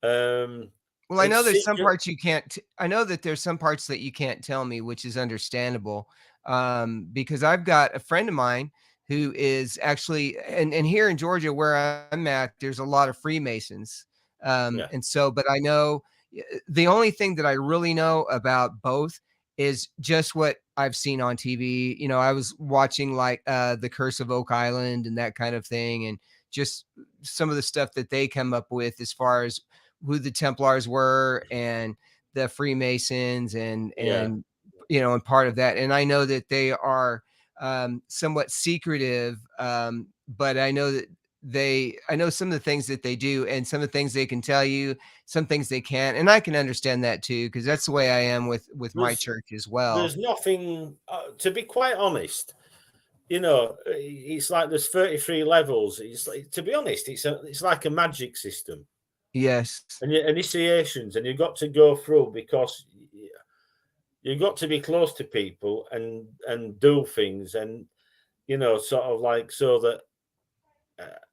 um, Well, I know it's there's some secret. parts you can't I know that there's some parts that you can't tell me, which is understandable, because I've got a friend of mine who is actually and here in Georgia where I'm at, there's a lot of Freemasons, Yeah, and so but I know the only thing that I really know about both is just what I've seen on TV. You know, I was watching like The Curse of Oak Island and that kind of thing, and just some of the stuff that they come up with as far as who the Templars were and the Freemasons yeah. and you know and part of that. And I know that they are somewhat secretive, but I know that I know some of the things that they do and some of the things they can tell you, some things they can't, and I can understand that too because that's the way I am with my There's church as well. there's nothing. To be quite honest, it's like there's 33 levels. It's like, to be honest, it's like a magic system, Yes, and your initiations, and you've got to go through because you've got to be close to people and do things, and sort of like so that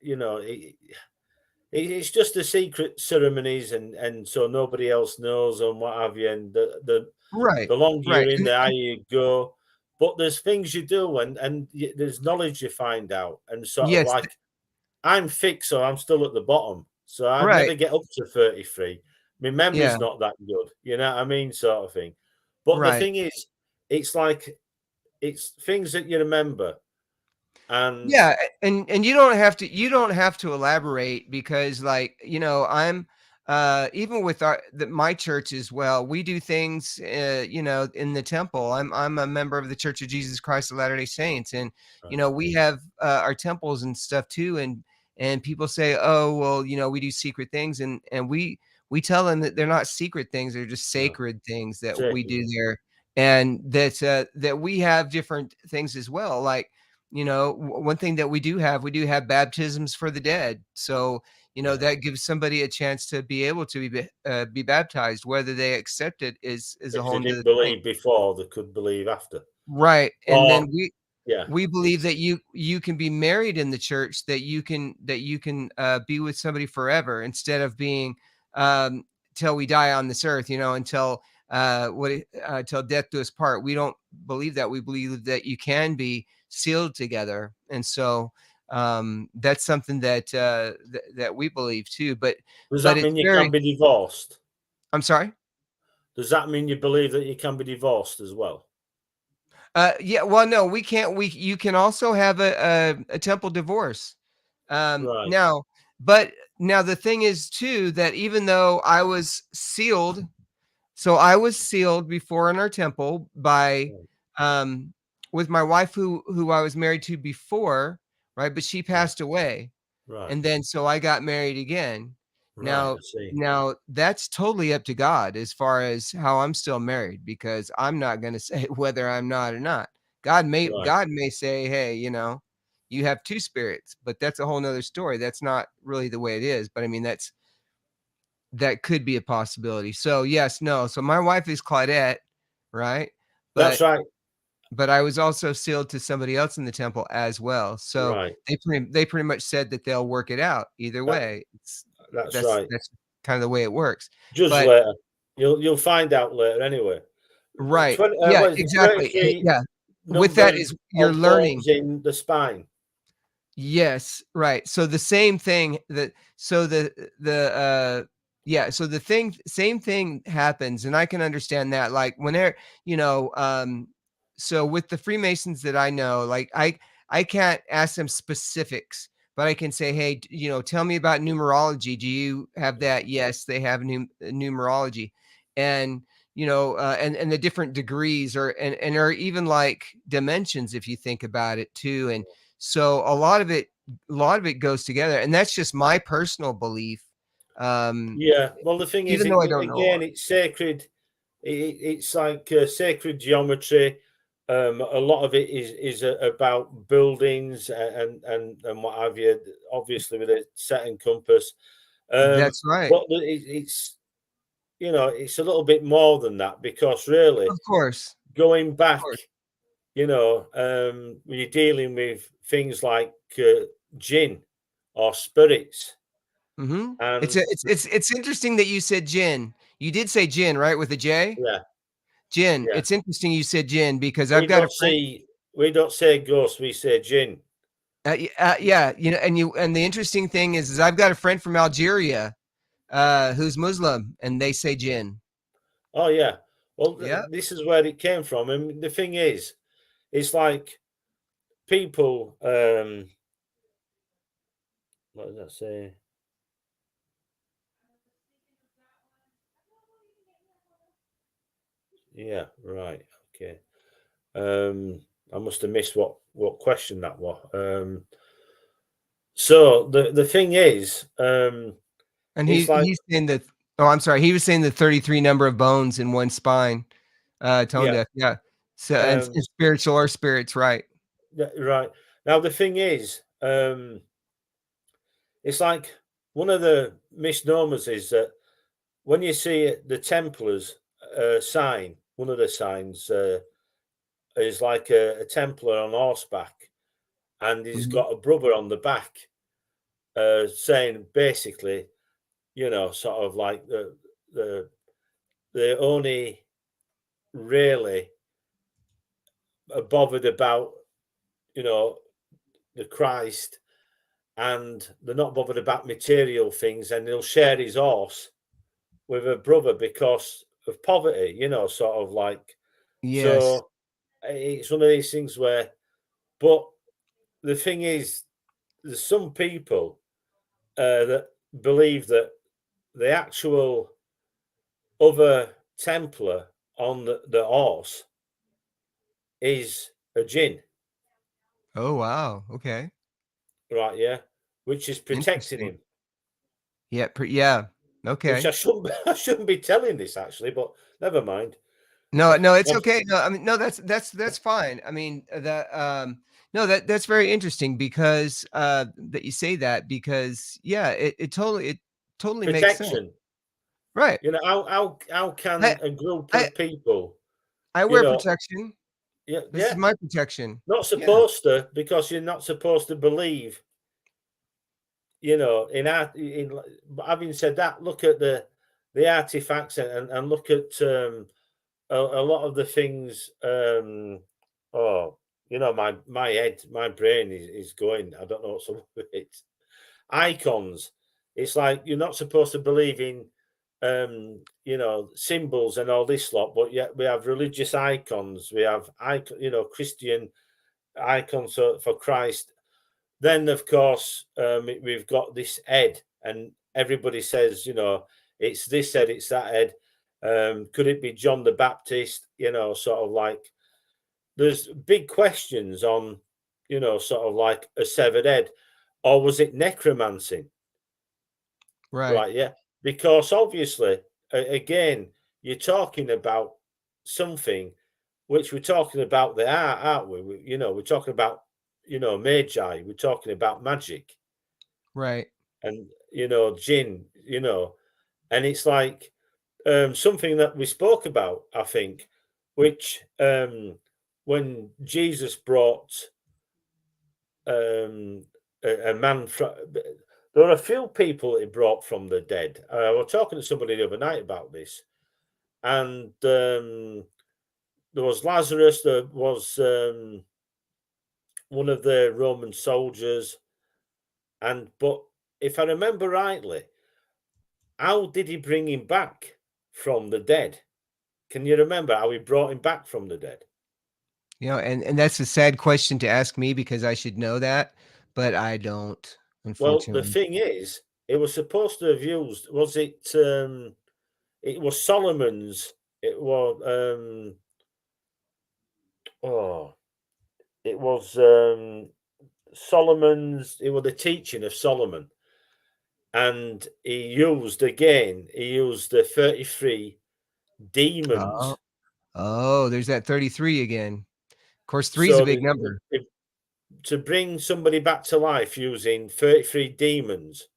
you know it's just the secret ceremonies, and so nobody else knows and what have you, and right, the longer right, you're in, the higher you go. But there's things you do, and there's knowledge you find out, and sort of yes, like I'm fixed, so I'm still at the bottom. So I'd right, never get up to 33. My memory's yeah, not that good, you know what I mean, sort of thing. But the right. thing is, it's like it's things that you remember, and Yeah, and you don't have to elaborate because like, you know, I'm even with my church as well, we do things you know, in the temple. I'm a member of the Church of Jesus Christ of Latter-day Saints and you right, know, we have our temples and stuff too and people say, "Oh, well, you know, we do secret things." And we tell them that they're not secret things, they're just no, sacred things that we sacred, do there and that we have different things as well. Like you know, one thing that we do have baptisms for the dead. So, you know, yeah. that gives somebody a chance to be able to be baptized. Whether they accept it is a If whole they nother didn't thing. believe before, they could believe after. Right. And Or then yeah, we believe it's that you can be married in the church, that you can be with somebody forever instead of being um, till we die on this earth. You know, until till death do us part. We don't believe that. We believe that you can be sealed together, and so that's something that that we believe too. does But that it's mean you can very. be divorced? I'm sorry. Does that mean you believe that you can be divorced as well? Yeah, well, no, we can't. We You can also have a temple divorce. Right, But now the thing is too that even though I was sealed, so I was sealed before in our temple by right, um with my wife who I was married to before, right? But she right, passed away. right, And then so I got married again. right. Now I see. now that's totally up to God as far as how I'm still married because I'm not gonna say whether I'm not or not. Right. God may say, "Hey, you know, you have 2 spirits," but that's a whole nother story. That's not really the way it is, but I mean, that could be a possibility. So, yes, no. So my wife is Claudette, right? That's But right. I was also sealed to somebody else in the temple as well. So Right. they pretty much said that they'll work it out either That way. that's right. That's kind of the way it works. Judge But later. You'll find out later anyway. right. 20, Yeah, what is it? exactly. 33 Yeah. With that numbered is you're odd learning. bones in the spine. Yes, right. So the same thing that so yeah, so the thing same thing happens and I can understand that like whenever, you know, so with the Freemasons that I know, like I can't ask them specifics, but I can say, "Hey, you know, tell me about numerology. Do you have that?" Yes, they have numerology. And and the different degrees or even like dimensions, if you think about it too. And so a lot of it goes together, and that's just my personal belief. Um, Yeah. Well, the thing is, Even though I don't know a again, lot. it's sacred. It's like sacred geometry. A lot of it is about buildings and what have you. Obviously, with a set and compass. That's right. But it's it's a little bit more than that, because really Of course. going Of back, course. when you're dealing with things like jinn or spirits, It's and it's interesting that you said gin. You did say gin, right, with a J? yeah, Gin. yeah, It's interesting you said gin because I've we got a don't friend. see we don't say ghost, we say jinn. Yeah, and the interesting thing is I've got a friend from Algeria, who's Muslim, and they say gin. Oh yeah. Well, Yeah. this is where it came from, and the thing is, it's like people. What does that say? Yeah, right. Okay. I must have missed what question that was. So the thing is, And it's like, he's saying that. Oh, I'm sorry. He was saying the 33 number of bones in one spine, tone yeah, deaf. Yeah. So um, and spiritual or spirits, right? right. Now the thing is, it's like one of the misnomers is that when you see the Templars sign, one of the signs is like a Templar on horseback, and he's Mhm. got a brother on the back, saying basically, sort of like the they only really are bothered about, you know, the Christ, and they're not bothered about material things, and he'll share his horse with a brother because of poverty, sort of like. Yes. So it's one of these things where, but the thing is, there's some people that believe that the actual other Templar on the horse is a jinn, Oh, wow. Okay. right? Yeah, which is protecting Interesting. him. Yeah. Yeah. Which I Okay. shouldn't I shouldn't be telling this actually, but never mind. No, no, it's I've- okay. No, I mean, no, that's fine. I mean, no, that's very interesting because that you say that because yeah, it totally makes sense. Protection. Right. How I can a group I of people, I you wear know, protection. yeah, This is yeah, my protection. not Yeah. supposed to, because you're not supposed to believe, in art. But having said that, look at the artifacts, and look at a lot of the things. Oh, my head, my brain is going. I don't know what's up with it. Icons. It's like you're not supposed to believe in, symbols and all this lot, but yet we have religious icons. We have Christian icons for Christ. Then, of course, we've got this head, and everybody says, it's this head, it's that head. Could it be John the Baptist? Sort of like, there's big questions on, sort of like a severed head, or was it necromancy? Right. Right, yeah. Because obviously, again, you're talking about something which we're talking about the art, aren't we? We're talking about, magi, we're talking about magic, Right. and, jinn, and it's like, something that we spoke about, I think, which, when Jesus brought, um, a man from. There are a few people that he brought from the dead. I was talking to somebody the other night about this, and there was Lazarus. There was one of the Roman soldiers, but if I remember rightly, how did he bring him back from the dead? Can you remember how he brought him back from the dead? And that's a sad question to ask me because I should know that, but I don't, Well, the unfortunately. thing is, it was supposed to have used. Was it? It was Solomon's It was oh, it was Solomon's. It was the teaching of Solomon, and he used the 33 Oh, demons. oh, there's that 33 again. Of course, 3 is a So big number. to bring somebody back to life using 33 demons.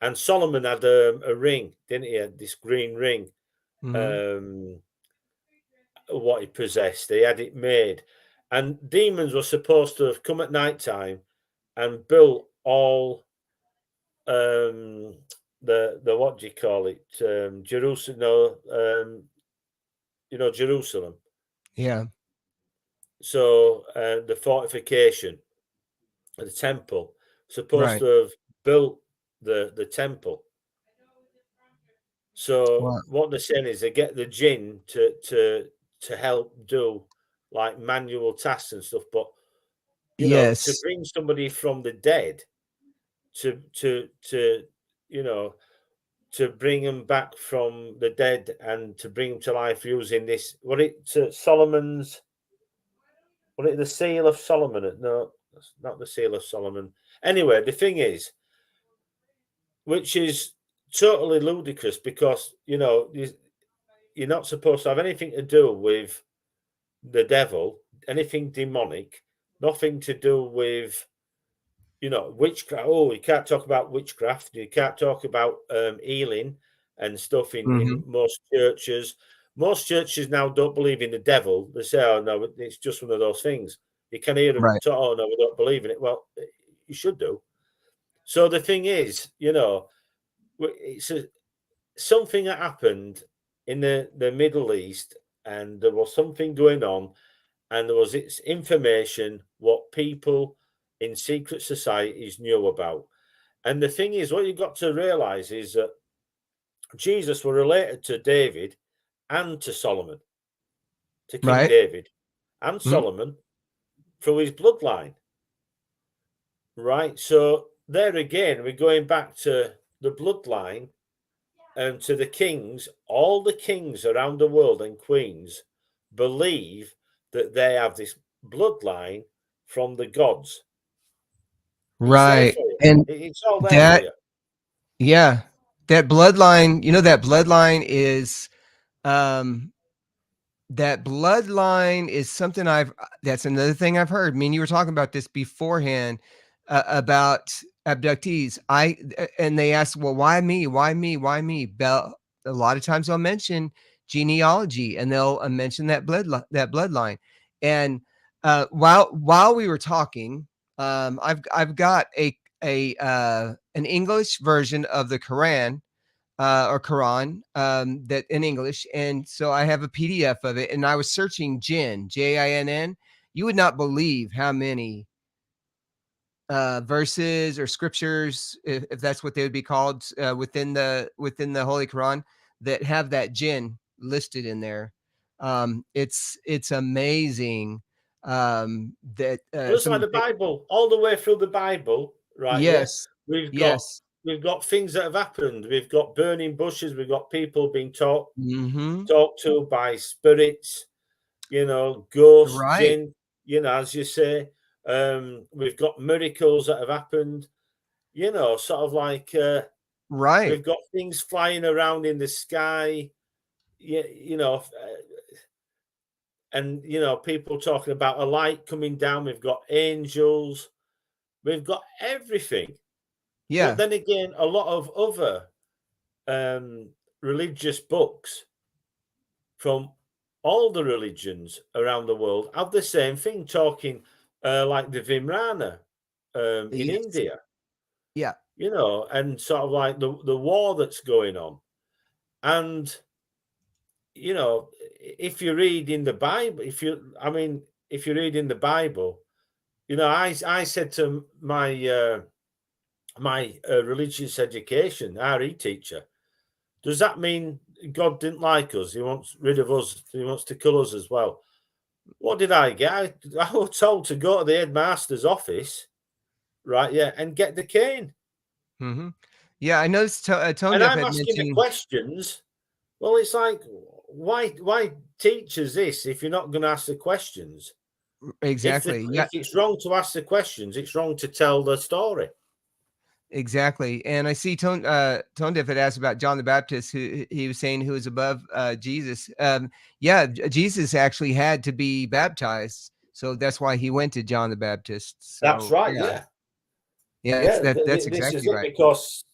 And Solomon had a ring, didn't he? This green ring, Mhm. um, what he possessed. He had it made. And demons were supposed to have come at night time and built all the what do you call it? Jerusalem, no, Jerusalem. Yeah, So the fortification, the temple, supposed right. to have built the temple. So Well, what they're saying is they get the jinn to help do like manual tasks and stuff, but to yes. bring somebody from the dead to you know to bring them back from the dead and to bring them to life using this Solomon's the seal of Solomon? No, that's not the seal of Solomon. Anyway, the thing is, which is totally ludicrous because you're not supposed to have anything to do with the devil, anything demonic, nothing to do with witchcraft. Oh, you can't talk about witchcraft. You can't talk about healing and stuff in Mhm. most churches. Most churches now don't believe in the devil. They say, "Oh no, it's just one of those things." You can hear them Right. talk, "Oh no, we don't believe in it." Well, you should do. So the thing is, it's something that happened in the Middle East, and there was something going on, and there was its information what people in secret societies knew about. And the thing is, what you've got to realize is that Jesus were related to David and to Solomon, to King Right. David and Mhm. Solomon through his bloodline, right? So there again, we're going back to the bloodline and to the kings. All the kings around the world and queens believe that they have this bloodline from the gods. It's there Right. for you. And It's all there for that you. yeah, that bloodline, that bloodline is, um that bloodline is something that's another thing I've heard. I mean, you were talking about this beforehand, about abductees. And they ask, "Well, why me? Why me? Why me?" A lot of times they'll mention genealogy and they'll mention that bloodline. And while we were talking, I've got an English version of the Quran, or Quran, that in English. And so I have a PDF of it. And I was searching Jinn, Jinn. You would not believe how many verses or scriptures, if that's what they would be called, within the Holy Quran, that have that Jinn listed in there. It's amazing, that Just some like of the the Bible, all the way through the Bible, right? Yeah, yes, we've got yes, we've got things that have happened. We've got burning bushes. We've got people being mm-hmm, talked to by spirits. Ghosts, right, jinn. As you say, we've got miracles that have happened. Sort of like right, we've got things flying around in the sky. Yeah, and people talking about a light coming down. We've got angels. We've got everything. But yeah, then again, a lot of other religious books from all the religions around the world have the same thing, talking like the Vimrana in yes, India, yeah, and sort of like the war that's going on. And, if you read in the Bible, if you read in the Bible, I said to my religious education RE teacher, does that mean God didn't like us? He wants rid of us. He wants to kill us as well. What did I get? I was told to go to the headmaster's office, right? Yeah, and get the cane. mhm. Yeah, I noticed And Tone Deaf I'm had asking the mentioned questions. Well, it's like, why teach us this if you're not going to ask the questions? Exactly. Yeah, If it's wrong to ask the questions, it's wrong to tell the story. exactly. And I see Tone Deaf had asked about John the Baptist, who he was saying who was above Jesus. Yeah, Jesus actually had to be baptized, so that's why he went to John the Baptist. That's So right. yeah, Yeah. yeah, Yeah. that's This is exactly it right. because,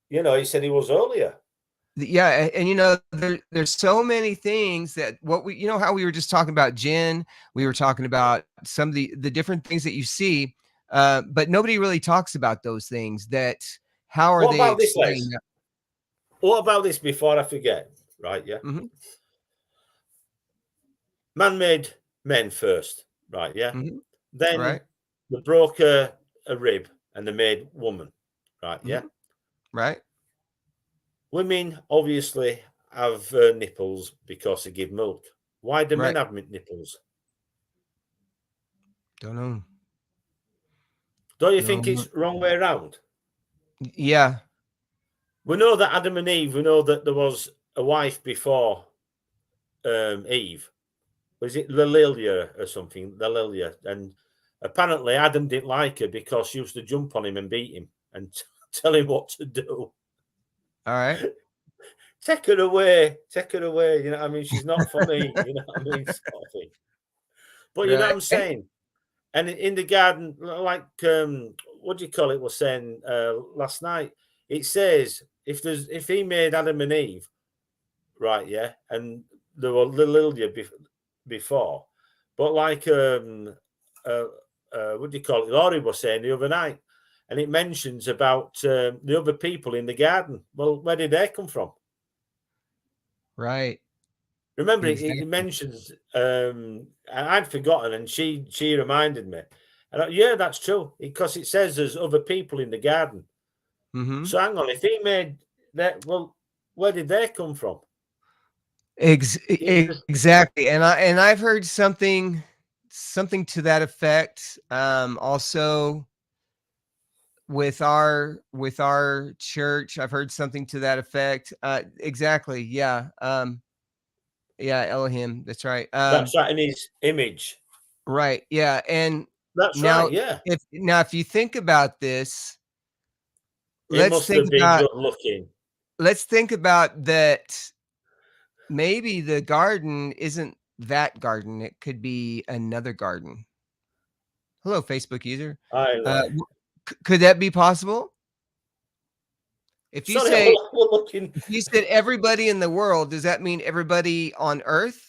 he said he was earlier. Yeah, and there's so many things that what we how we were just talking about Jen, we were talking about some of the different things that you see, but nobody really talks about those things. That how are What they about this, Les? explained? What about this before I forget? Right. Yeah. Mhm, Man made men first. Right. Yeah. mhm, Then right, they broke a rib and they made woman. Right. Yeah. mhm, right. Women obviously have nipples because they give milk. Why do men Right. have nipples? Don't know. Don't you think No. it's wrong way around? Yeah. We know that Adam and Eve, we know that there was a wife before Eve. Was it Lililia or something? Lililia. And apparently Adam didn't like her because she used to jump on him and beat him and tell him what to do. All right. Take her away. Take her away. You know what I mean? She's not for me. You know what I mean? Sort of thing. But you know what Right. I'm saying? And in the garden, like what do you call it? Was saying last night. It says if he made Adam and Eve, right? Yeah, and there were Lilia before, but like what do you call it? Laurie was saying the other night, and it mentions about the other people in the garden. Well, where did they come from? Right. Remember, it Exactly. mentions. I'd forgotten, and she reminded me. And yeah, that's true because it says there's other people in the garden. Mm-hmm. So hang on, if he made that, well, where did they come from? Exactly. And I've heard something to that effect. Also with our church, I've heard something to that effect. Exactly. Yeah. Yeah, Elohim. That's right. That's right in his image. Right. Yeah. And That's now right. Yeah, if you think about this, he let's must think have been about good looking. let's think about that. Maybe the garden isn't that garden. It could be another garden. Hello, Facebook user. I Could that be possible? If you sorry, say we're looking. if you said everybody in the world, does that mean everybody on Earth?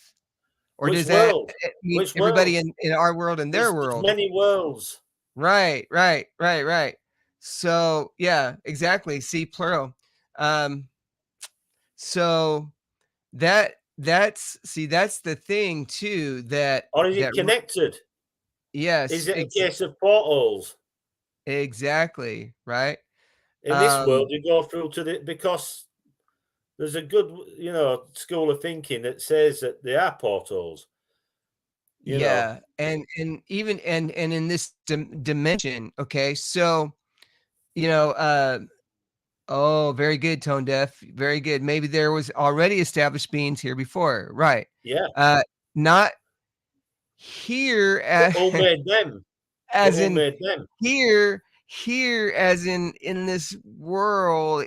Or Which does that world? mean Which everybody world? in our world and their There's world? many worlds. Right, right, right, right. So, yeah, exactly. See, plural. Um, so that's the thing too that Or is it that connected? Is yes, it a case of portals? exactly, right? In this world, Um, you go through to the because there's a good, school of thinking that says that they are portals. You know, yeah, and even and in this dimension, okay, so you know, oh, very good, tone deaf, very good. Maybe there was already established beings here before, right? yeah. Not here But who made them? But as who in made them? here as in this world,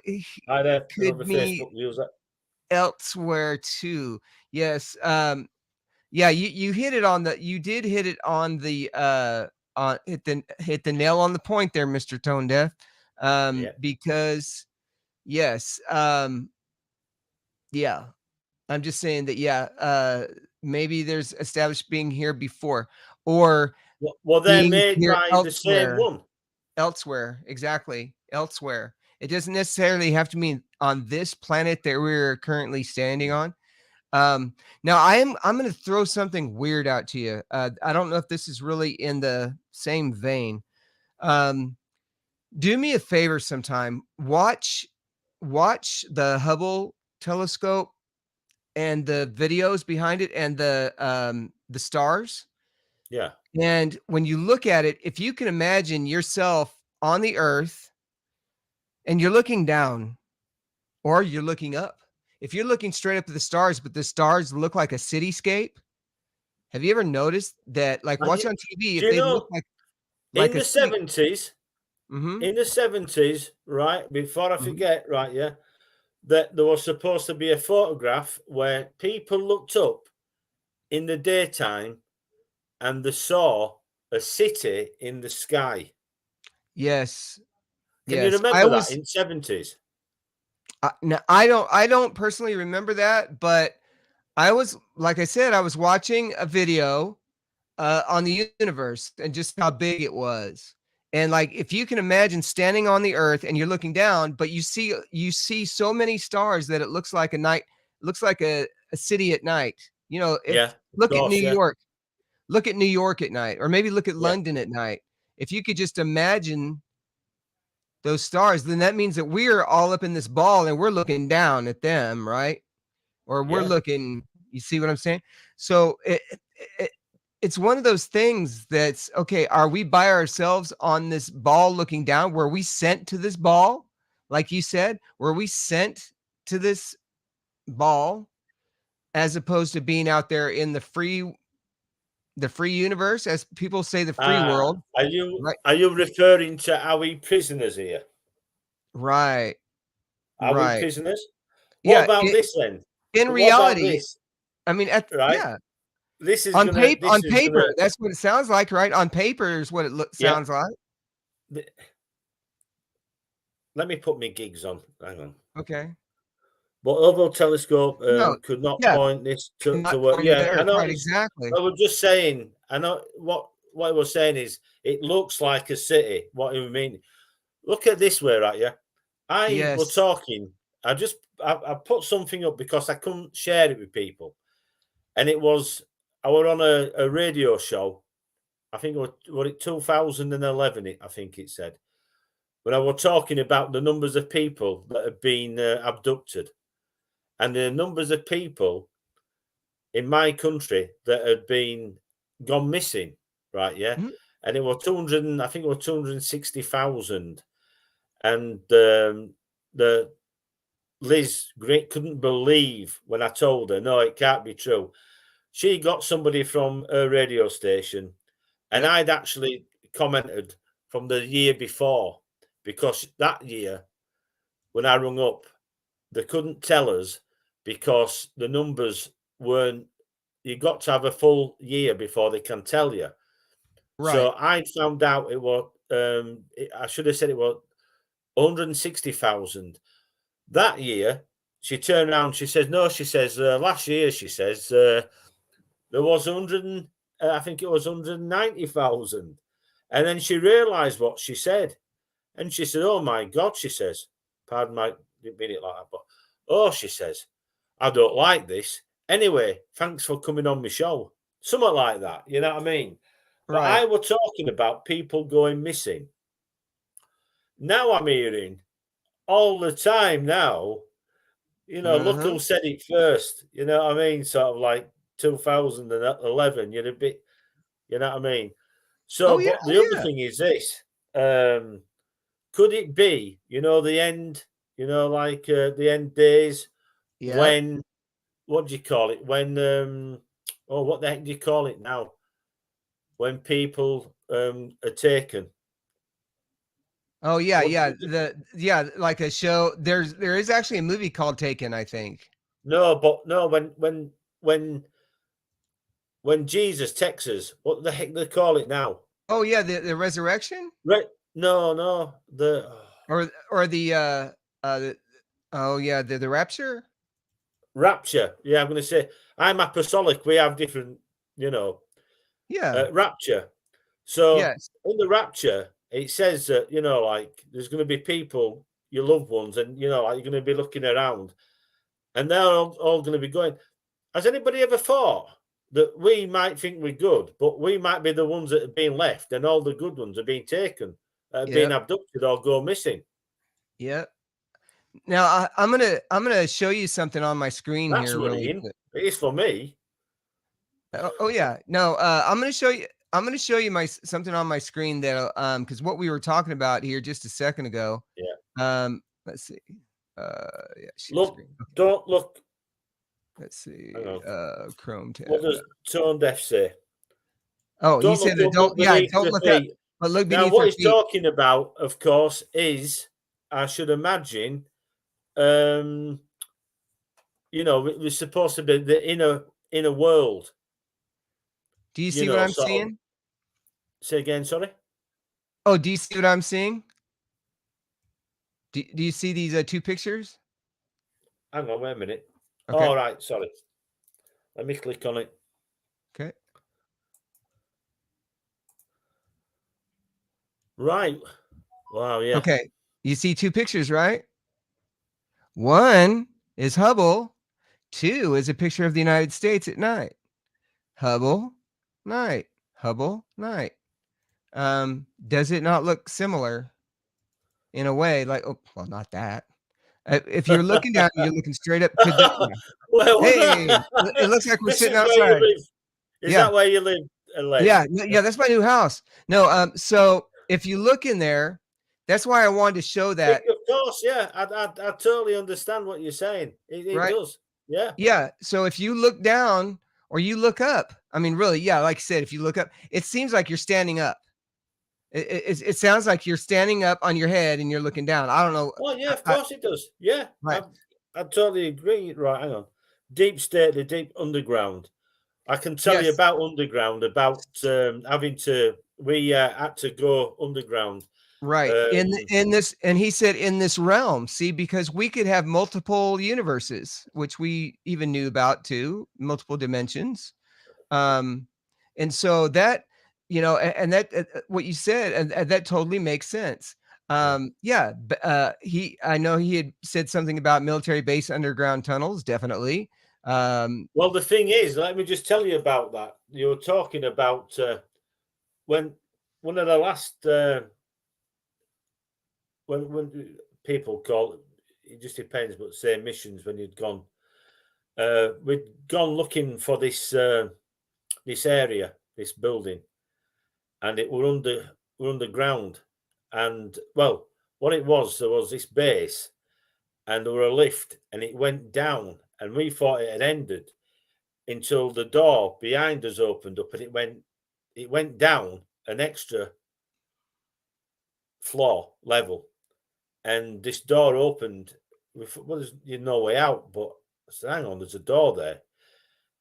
Hi there, could another be Facebook user. elsewhere too. Yes, yeah, you hit it on the you did hit it on the on hit the nail on the point there, Mr. Tone Deaf. Yeah. Because yes, yeah, I'm just saying that yeah, maybe there's established being here before or Well, they're being made here by the same elsewhere. one. Elsewhere, exactly, elsewhere. It doesn't necessarily have to mean on this planet that we're currently standing on. Um, Now I'm gonna throw something weird out to you. I don't know if this is really in the same vein. Um, do me a favor sometime. Watch the Hubble telescope and the videos behind it and the stars. Yeah. And when you look at it, if you can imagine yourself on the earth and you're looking down or you're looking up if you're looking straight up at the stars, but the stars look like a cityscape. Have you ever noticed that? Like And watch on TV, do if you they look know like in a the city. 70s, Mhm. in the 70s, right, before I Mhm. forget, right, yeah, that there was supposed to be a photograph where people looked up in the daytime and they saw a city in the sky. Yes. Can you Yes. I remember that was in 70s? no, I don't personally remember that, but I was like I said, I was watching a video on the universe and just how big it was. And like if you can imagine standing on the earth and you're looking down, but you see so many stars that it looks like a night, looks like a city at night. You know, if Yeah, of look at New course, yeah. York, look at New York at night, or maybe look at Yeah, London at night. If you could just imagine those stars, then that means that we're all up in this ball and we're looking down at them, right? Or we're yeah. looking, you see what I'm saying? So it it's one of those things that's okay, are we by ourselves on this ball looking down? Were we sent to this ball? Like you said, were we sent to this ball as opposed to being out there in the free universe, as people say, the free world, Are you right? referring to are we prisoners here? Right. Are we Right. prisoners? What Yeah, about this then? in What about reality, this? I mean, Right? yeah, This is on gonna paper, that's what it sounds like, right? On paper is what it yeah. sounds like. th- Let me put my gigs on. Hang on. Okay. But Hubble telescope No, could not yeah, point this to not work. pointed Yeah, at I Earth, know. right, exactly. I was just saying. I know what I was saying is it looks like a city. What you mean? Look at this way, right? Yeah, I was Yes. talking. I put something up because I couldn't share it with people, and it was I was on a radio show. I think it was it 2011. I think it said when I was talking about the numbers of people that have been abducted and the numbers of people in my country that had been gone missing, right? Yeah, Mhm. and it was 200. I think it was 260,000, and the Liz Great couldn't believe when I told her, no, it can't be true. She got somebody from her radio station, and Yep. I'd actually commented from the year before because that year when I rung up, they couldn't tell us because the numbers weren't. You got to have a full year before they can tell you. Right. So I found out it was. I should have said it was 160,000. That year, she turned around. She says, "No," she says. Last year, she says there was 100. I think it was 190,000. And then she realised what she said, and she said, "Oh my God," she says. Pardon my didn't mean it like that, but oh, she says, "I don't like this." Anyway, thanks for coming on my show. Something like that, you know what I mean? But I Right. were talking about people going missing. Now I'm hearing all the time now, look Uh-huh. who said it first. You know what I mean? Sort of like 2011, you're a bit, you know what I mean? So, Oh, yeah, but the oh, other yeah. thing is this, could it be, the end, like the end days Yep. when, what do you call it? When, oh, what the heck do you call it now? When people are taken. Oh, yeah, What, yeah, like a show, there is actually a movie called Taken, I think. no, but no, when Jesus takes us, what the heck they call it now? Oh, yeah, the resurrection? Right? No, no, the Or the oh, yeah, the rapture? rapture. Yeah, I'm going to say I'm apostolic. We have different, you know, Yeah. rapture. So Yes. in the rapture, it says that like there's going to be people, your loved ones, and like you're going to be looking around, and they're all going to be going. Has anybody ever thought that we might think we're good, but we might be the ones that are being left, and all the good ones are being taken, being Yep. abducted or go missing? Yep. Now I'm gonna show you something on my screen That's here really worrying. quick. It is for me. Oh, yeah. No, I'm gonna show you something on my screen that because what we were talking about here just a second ago. Yeah. Let's see. Yeah, share Look, screen. Okay. don't look. Let's Hang see. on. Chrome What tab. does tone deaf say? Oh, you Don't said look that up, look beneath don't the look up, feet. but look Now, beneath what your he's feet. talking about, of course, is I should imagine, it was supposed to be the inner world. Do you see what I'm Sort of. seeing? Say again, sorry. Oh, do you see what I'm seeing? Do you see these 2 pictures? Hang on, wait a minute. Okay. All right, sorry. Let me click on it. Okay. Right. Wow, yeah. Okay. You see 2 pictures, right? One is Hubble, 2 is a picture of the United States at night. Hubble, night. Hubble, night. Does it not look similar in a way? Like, oh, well, not that. If you're looking down, you're looking straight up because that, yeah. Where was Hey, that? it looks like we're This sitting is where you outside. live. Is Yeah, that where you live, Les? yeah, that's my new house. No, so if you look in there, that's why I wanted to show that, Of course, yeah. I totally understand what you're saying. It right? does. Yeah. Yeah. So if you look down or you look up, I mean, really, yeah, like I said, if you look up, it seems like you're standing up. It sounds like you're standing up on your head and you're looking down. I don't know. Well, yeah, of I course it does. Yeah. right. I totally agree. Right, hang on. Deep state, the deep underground. I can tell you Yes. about underground, about having to, we had to go underground. Right. Um, In this, and he said in this realm, see, because we could have multiple universes, which we even knew about too, multiple dimensions. Um, and so that, and that what you said, and that totally makes sense. Yeah, I know he had said something about military base underground tunnels, definitely. well, the thing is, let me just tell you about that. You were talking about when one of the last when people call it just depends, but say missions when you'd gone, we'd gone looking for this area, this building, and it were underground, and well, what it was, there was this base, and there were a lift, and it went down, and we thought it had ended until the door behind us opened up, and it went down an extra floor level, and this door opened. Well, there's no way out, but I said, hang on, there's a door there.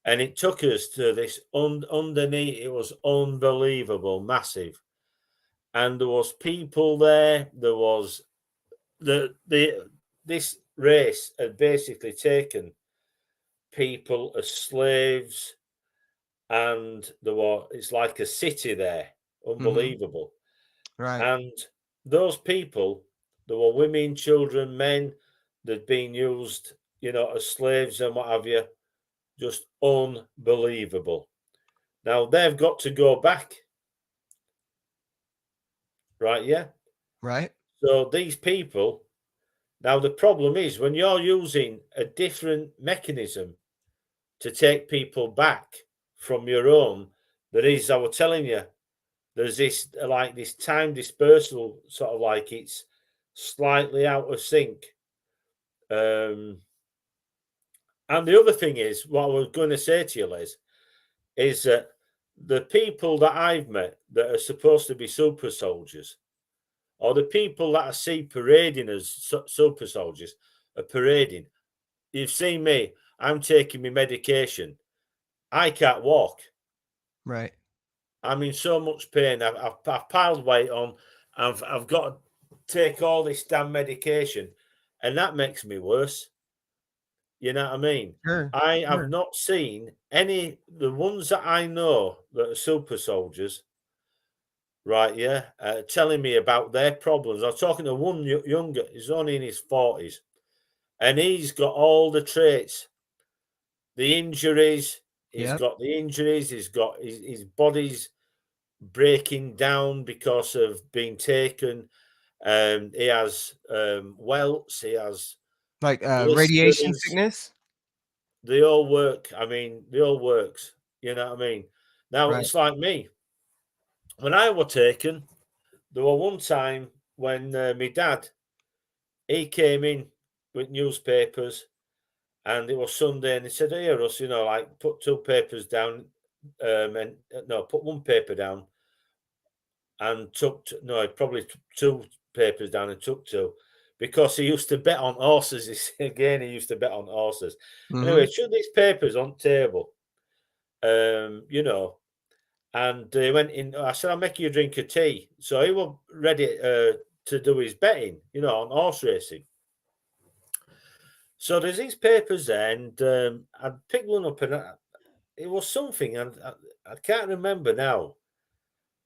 And it took us to this underneath. It was unbelievable, massive. And there was people there. There was the this race had basically taken people as slaves, and it's like a city there, mhm, unbelievable. right, And those people, there were women, children, men that'd been used, as slaves and what have you, just unbelievable. Now they've got to go back, right? Yeah. right, So these people, now the problem is when you're using a different mechanism to take people back from your own, I was telling you, there's this time dispersal, sort of like it's slightly out of sync. Um, and the other thing is, what I was going to say to you, Liz, is that the people that I've met that are supposed to be super soldiers, or the people that I see parading as super soldiers, are parading. You've seen me. I'm taking my medication. I can't walk. right. I'm in so much pain. I've piled weight on. I've got to take all this damn medication, and that makes me worse. You know what I mean? Sure, I have sure. not seen the ones that I know that are super soldiers, right? Yeah, telling me about their problems. I was talking to one younger, he's only in his 40s, and he's got all the traits, the injuries. He's Yep. got the injuries. He's got his body's breaking down because of being taken. He has welts. He has Like, radiation blisters. sickness? They all work. I mean, they all works. You know what I mean? Now Right. it's like me. When I was taken, there was one time when my dad he came in with newspapers, and it was Sunday, and he said, "Here, Russ, like put two papers down, and no, put one paper down, and he probably took two papers down and took two." Because he used to bet on horses. Again, he used to bet on horses. Anyway, Mhm. showed these papers on table, and he went in. I said, "I'll make you a drink of tea." So he was ready to do his betting, on horse racing. So there's these papers there, and I picked one up, and it was something, and I can't remember now.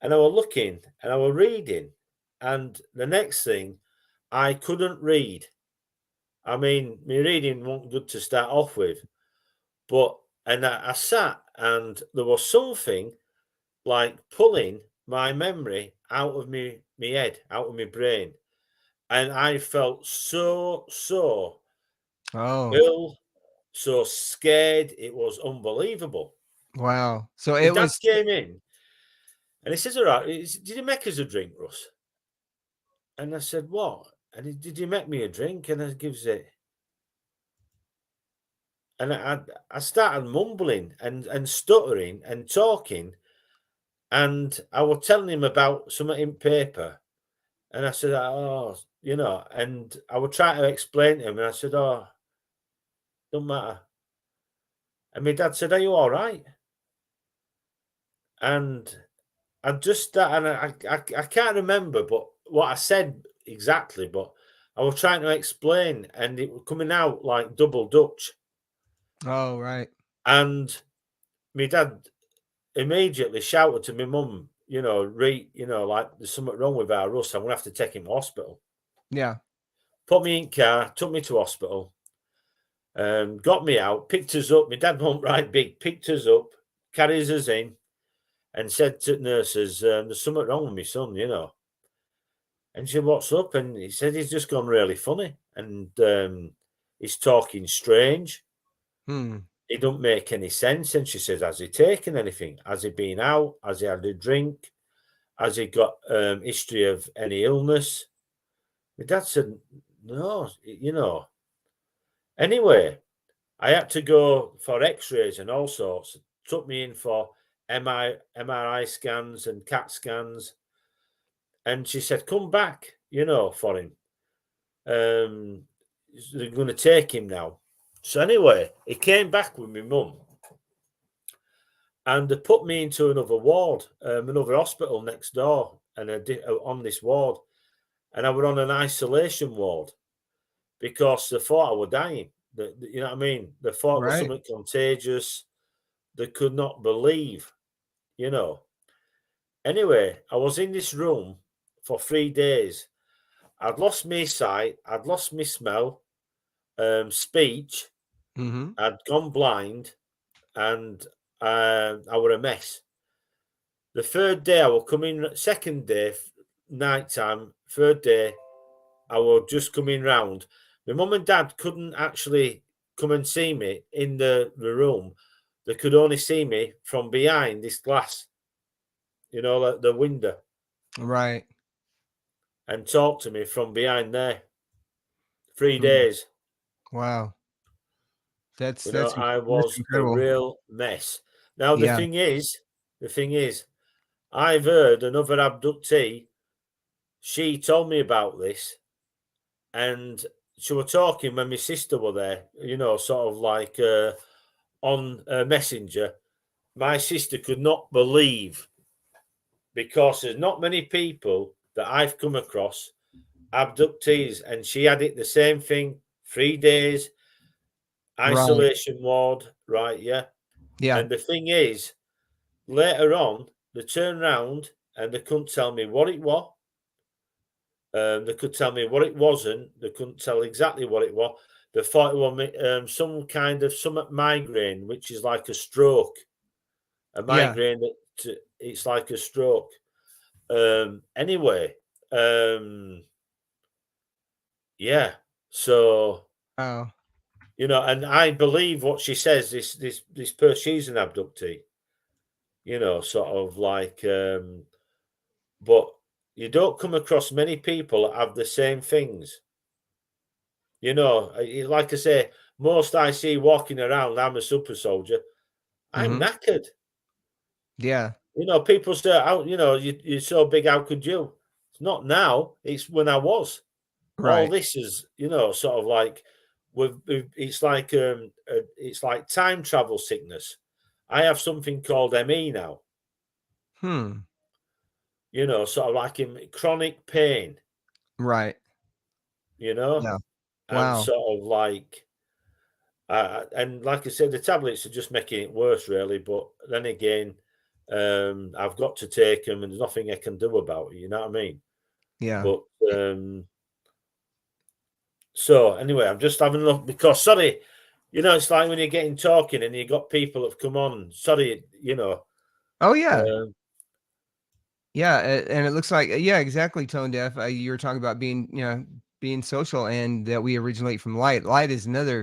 And I was looking, and I was reading, and the next thing, I couldn't read. I mean, my reading wasn't good to start off with, and I sat, and there was something like pulling my memory out of me head, out of my brain, and I felt so Oh, ill, so scared. It was unbelievable. wow. So My it dad was came in and he says, "All right, did you make us a drink, Russ?" And I said, "What?" And did you make me a drink? And I gives it. And I started mumbling and stuttering and talking. And I was telling him about something in paper. And I said, "Oh, and I would try to explain to him. And I said, "Oh, don't matter." And my dad said, "Are you all right?" And I just and I can't remember, but what I said exactly, but I was trying to explain, and it was coming out like double Dutch. oh, right. And my dad immediately shouted to my mum, like there's something wrong with our Russ. I'm gonna have to take him to hospital. Yeah. Put me in car, took me to hospital, got me out, picked us up. My dad wasn't right big, picked us up, carries us in, and said to nurses, "There's something wrong with my son." And she said, "What's up?" And he said, "He's just gone really funny, and he's talking strange. Hmm. It don't make any sense." And she says, "Has he taken anything? Has he been out? Has he had a drink? Has he got history of any illness?" My dad said, "No." Anyway, I had to go for X-rays and all sorts. Took me in for MRI scans and CAT scans, and she said, "Come back, for him. Um, they're going to take him now." So anyway, he came back with my mum, and they put me into another ward, another hospital next door, and on this ward, and I were on an isolation ward because they thought I were dying. You know what I mean? They thought it was Right. something contagious. They could not believe, you know. Anyway, I was in this room for 3 days. I'd lost my sight, I'd lost my smell, speech, Mhm. I'd gone blind, and I were a mess. The third day I will come in, second day, night time, third day, I will just coming round. My mum and dad couldn't actually come and see me in the room. They could only see me from behind this glass, like the window, Right. and talk to me from behind there. 3 Hmm. days. Wow. That's I that's was a incredible. real mess. Now Yeah. the thing is, I've heard another abductee. She told me about this, and she were talking when my sister were there. Sort of like on Messenger. My sister could not believe, because there's not many people that I've come across abductees, and she had it the same thing. 3 days Right. isolation ward, right? Yeah. Yeah. And the thing is, later on, they turned round and they couldn't tell me what it was. They could tell me what it wasn't. They couldn't tell exactly what it was. They thought it was some kind of migraine, which is like a stroke. A Yeah. migraine that it's like a stroke. Anyway, yeah. So Wow. and I believe what she says. This person, she's an abductee. Sort of like, but you don't come across many people that have the same things. You know, like I say, most I see walking around, I'm a super soldier. I'm Mhm. knackered. Yeah. You know, people say, "How you know you're so big? How could you?" It's not now. It's when I was. All Right. this is, you know, sort of like it's like time travel sickness. I have something called ME now. Hmm. You know, sort of like in chronic pain. Right. You know, Yeah. and Wow. sort of like and like I said, the tablets are just making it worse, really. But then again, I've got to take them, and there's nothing I can do about it. You know what I mean? Yeah. But so anyway, I'm just having a look because sorry, you know, it's like when you're getting talking and you got people that have come on. Sorry, you know. Oh, yeah. Um, Yeah, and it looks like yeah, exactly, tone deaf. You were talking about being, being social and that we originate from light. Light is yeah,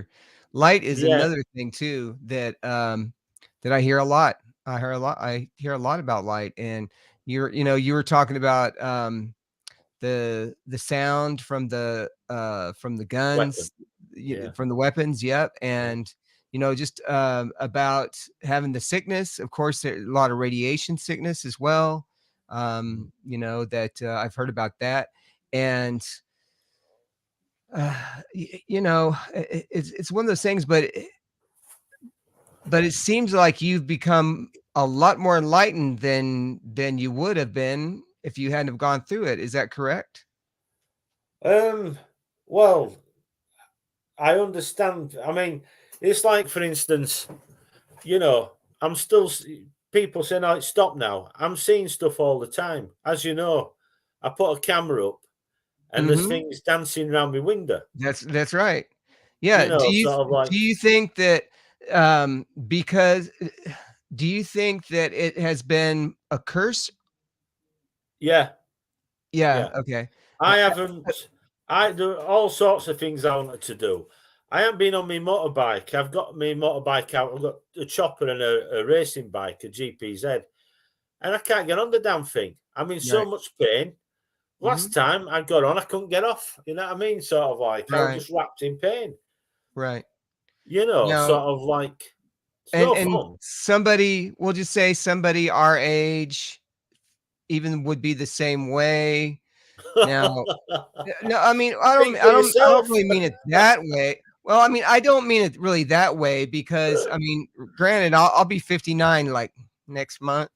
another thing too that I hear a lot. I hear a lot about light and you were talking about the sound from the weapon. guns, Yeah, from the weapons, yep, yeah. and, just, about having the sickness, of course, there a lot of radiation sickness as well, Mm. that, I've heard about that, and, it's one of those things, but it seems like you've become a lot more enlightened than you would have been if you hadn't have gone through it, is that correct? Um, well, I understand. I mean, it's like, for instance, you know, I'm still people saying, "Oh, it's stopped now." I'm seeing stuff all the time, as you know. I put a camera up, and there's Mhm. things dancing around my window. That's right. You Yeah, know, sort of like, do you think that, because do you think that it has been a curse? yeah, Yeah, yeah. okay. Uh, I haven't. I do all sorts of things I wanted to do. I haven't been on my motorbike. I've got my motorbike out. I've got a chopper and a racing bike, a GPZ, and I can't get on the damn thing. I'm in so right, much pain. mhm, Last time I got on, I couldn't get off. You know what I mean? Sort of like I was right, just wrapped in pain. right. You know, Now sort of like it's and no and fun. somebody we'll just say somebody our age even would be the same way. Now no, I mean, I don't Speak for I don't yourself. really mean it that way. Well, I mean, I don't mean it really that way because, I mean, granted, I'll be 59, like, next month,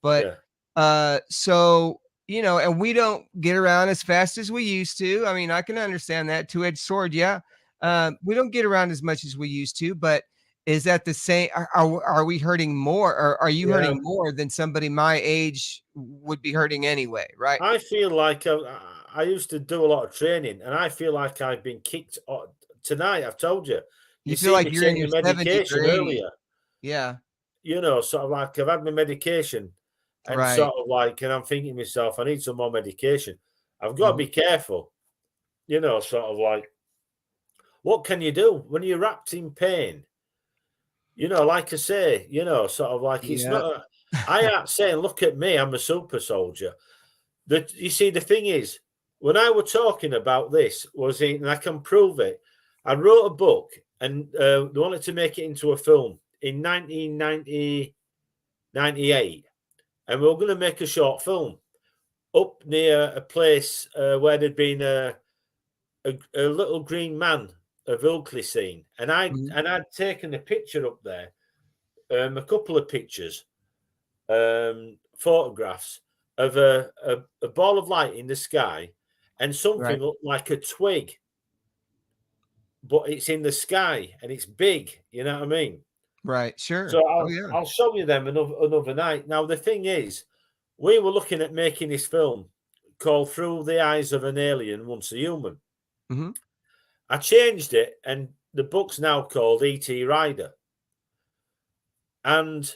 but, Yeah, so, and we don't get around as fast as we used to. I mean, I can understand that two-edged sword, yeah. We don't get around as much as we used to, but is that the same are we hurting more or are you yeah. hurting more than somebody my age would be hurting anyway, right? I feel like I used to do a lot of training, and I feel like I've been kicked tonight. I've told you. You You feel see like me you're in taking your the 70s or medication 80s. earlier. Yeah, You know, sort of like I've had my medication, and right. sort of like, and I'm thinking to myself, I need some more medication. I've got to Mhm. be careful. You know, sort of like, what can you do when you're wrapped in pain? You know, like I say, you know, sort of like it's Yep. not. I ain't saying, look at me, I'm a super soldier. You see, the thing is, when I were talking about this, and I can prove it. I wrote a book, and they wanted to make it into a film in 1998, and we were going to make a short film up near a place where there'd been a little green man of Ilkley seen, and Mhm. I'd taken a picture up there, a couple of pictures, photographs of a ball of light in the sky and Right, something looked like a twig, but it's in the sky and it's big. You know what I mean? right, So sure. Oh, yeah. I'll show you them another night. Now the thing is, we were looking at making this film called "Through the Eyes of an Alien Once a Human." Mhm. I changed it, and the book's now called E.T. Rider. And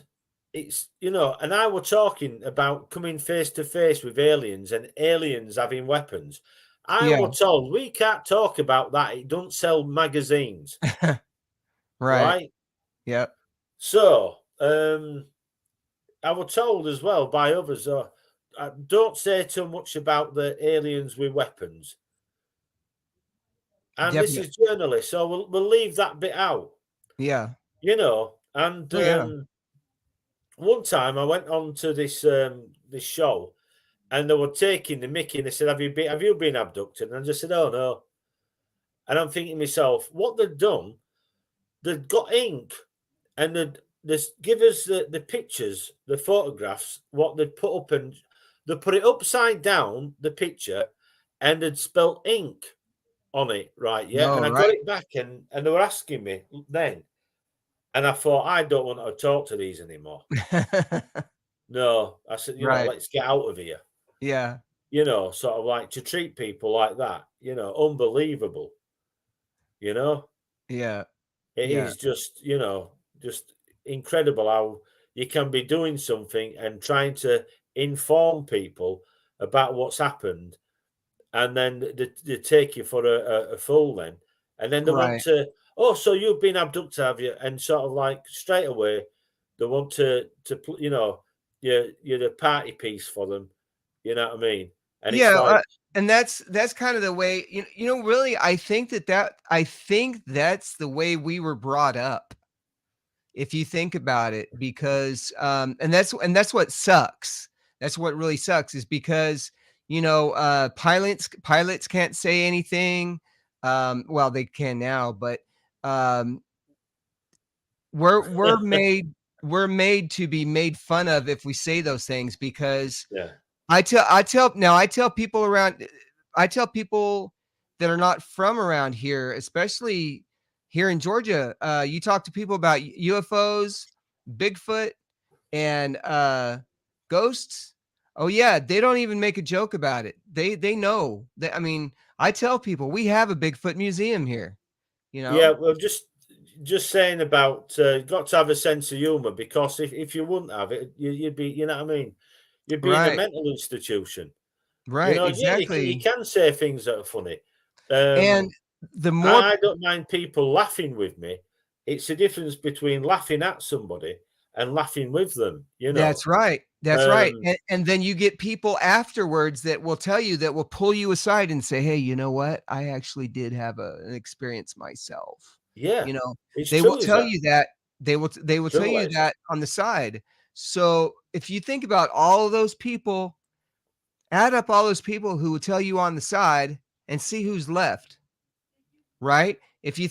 it's, you know, and I were talking about coming face to face with aliens and aliens having weapons. I Yeah. were told we can't talk about that. It don't sell magazines, Right. right? Yep. So I were told as well by others, don't say too much about the aliens with weapons. and this Definitely. is journalists, so we'll leave that bit out, Yeah. And Oh, yeah. one time I went on to this show, and they were taking the mickey, and they said, "Have you been abducted?" And I just said, "Oh no." And I'm thinking to myself, what they've done, they've got ink, and they give us the pictures, the photographs, what they'd put up, and they put it upside down, the picture, and they'd spelt ink on it, right? Yeah. No, And I got right. it back, and they were asking me then, and I thought, I don't want to talk to these anymore. No, I said, Right. let's get out of here. Yeah. Sort of like to treat people like that, unbelievable, you know. Yeah. It Yeah. is just incredible how you can be doing something and trying to inform people about what's happened, and then they take you for a fool then. And then they want Right. to, oh, so you've been abducted, have you? And sort of like straight away, they want you're the party piece for them. You know what I mean? And it's Yeah, like, and that's kind of the way, really, I think that's the way we were brought up, if you think about it, because, and that's what sucks. That's what really sucks is because, pilots can't say anything. Well, they can now, but, um, we're made to be made fun of if we say those things because yeah, I tell people that are not from around here, especially here in Georgia, you talk to people about UFOs, Bigfoot, and, ghosts. Oh, yeah, they don't even make a joke about it. They know. I mean, I tell people, "We have a Bigfoot museum here," you yeah. know? Well, just saying about got to have a sense of humor, because if you wouldn't have it, you'd be, you know what I mean? You'd be in a Right, mental institution. right, Yeah, you exactly, can say things that are funny. and Um, the more I don't mind people laughing with me. It's the difference between laughing at somebody and laughing with them, That's right. That's right. Um, And then you get people afterwards that will tell you that will pull you aside and say, "Hey, you know what? I actually did have an experience myself." yeah, You know, it's they will true as tell that. you that they will tell True you as. that on the side. So, if you think about all of those people, add up all those people who will tell you on the side and see who's left. Right? Yeah, If you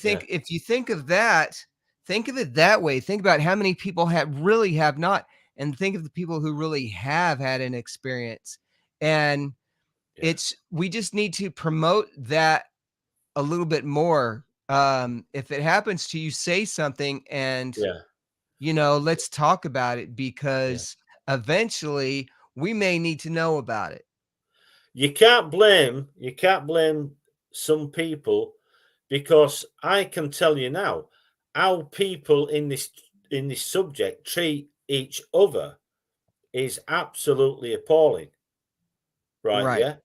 think of that, think of it that way. Think about how many people have not, and think of the people who really have had an experience. And yeah, we just need to promote that a little bit more. If it happens to you, say something and, yeah, let's talk about it yeah. because eventually we may need to know about it. You can't blame some people, because I can tell you now how people in this subject treat each other is absolutely appalling. Right, Right. yeah.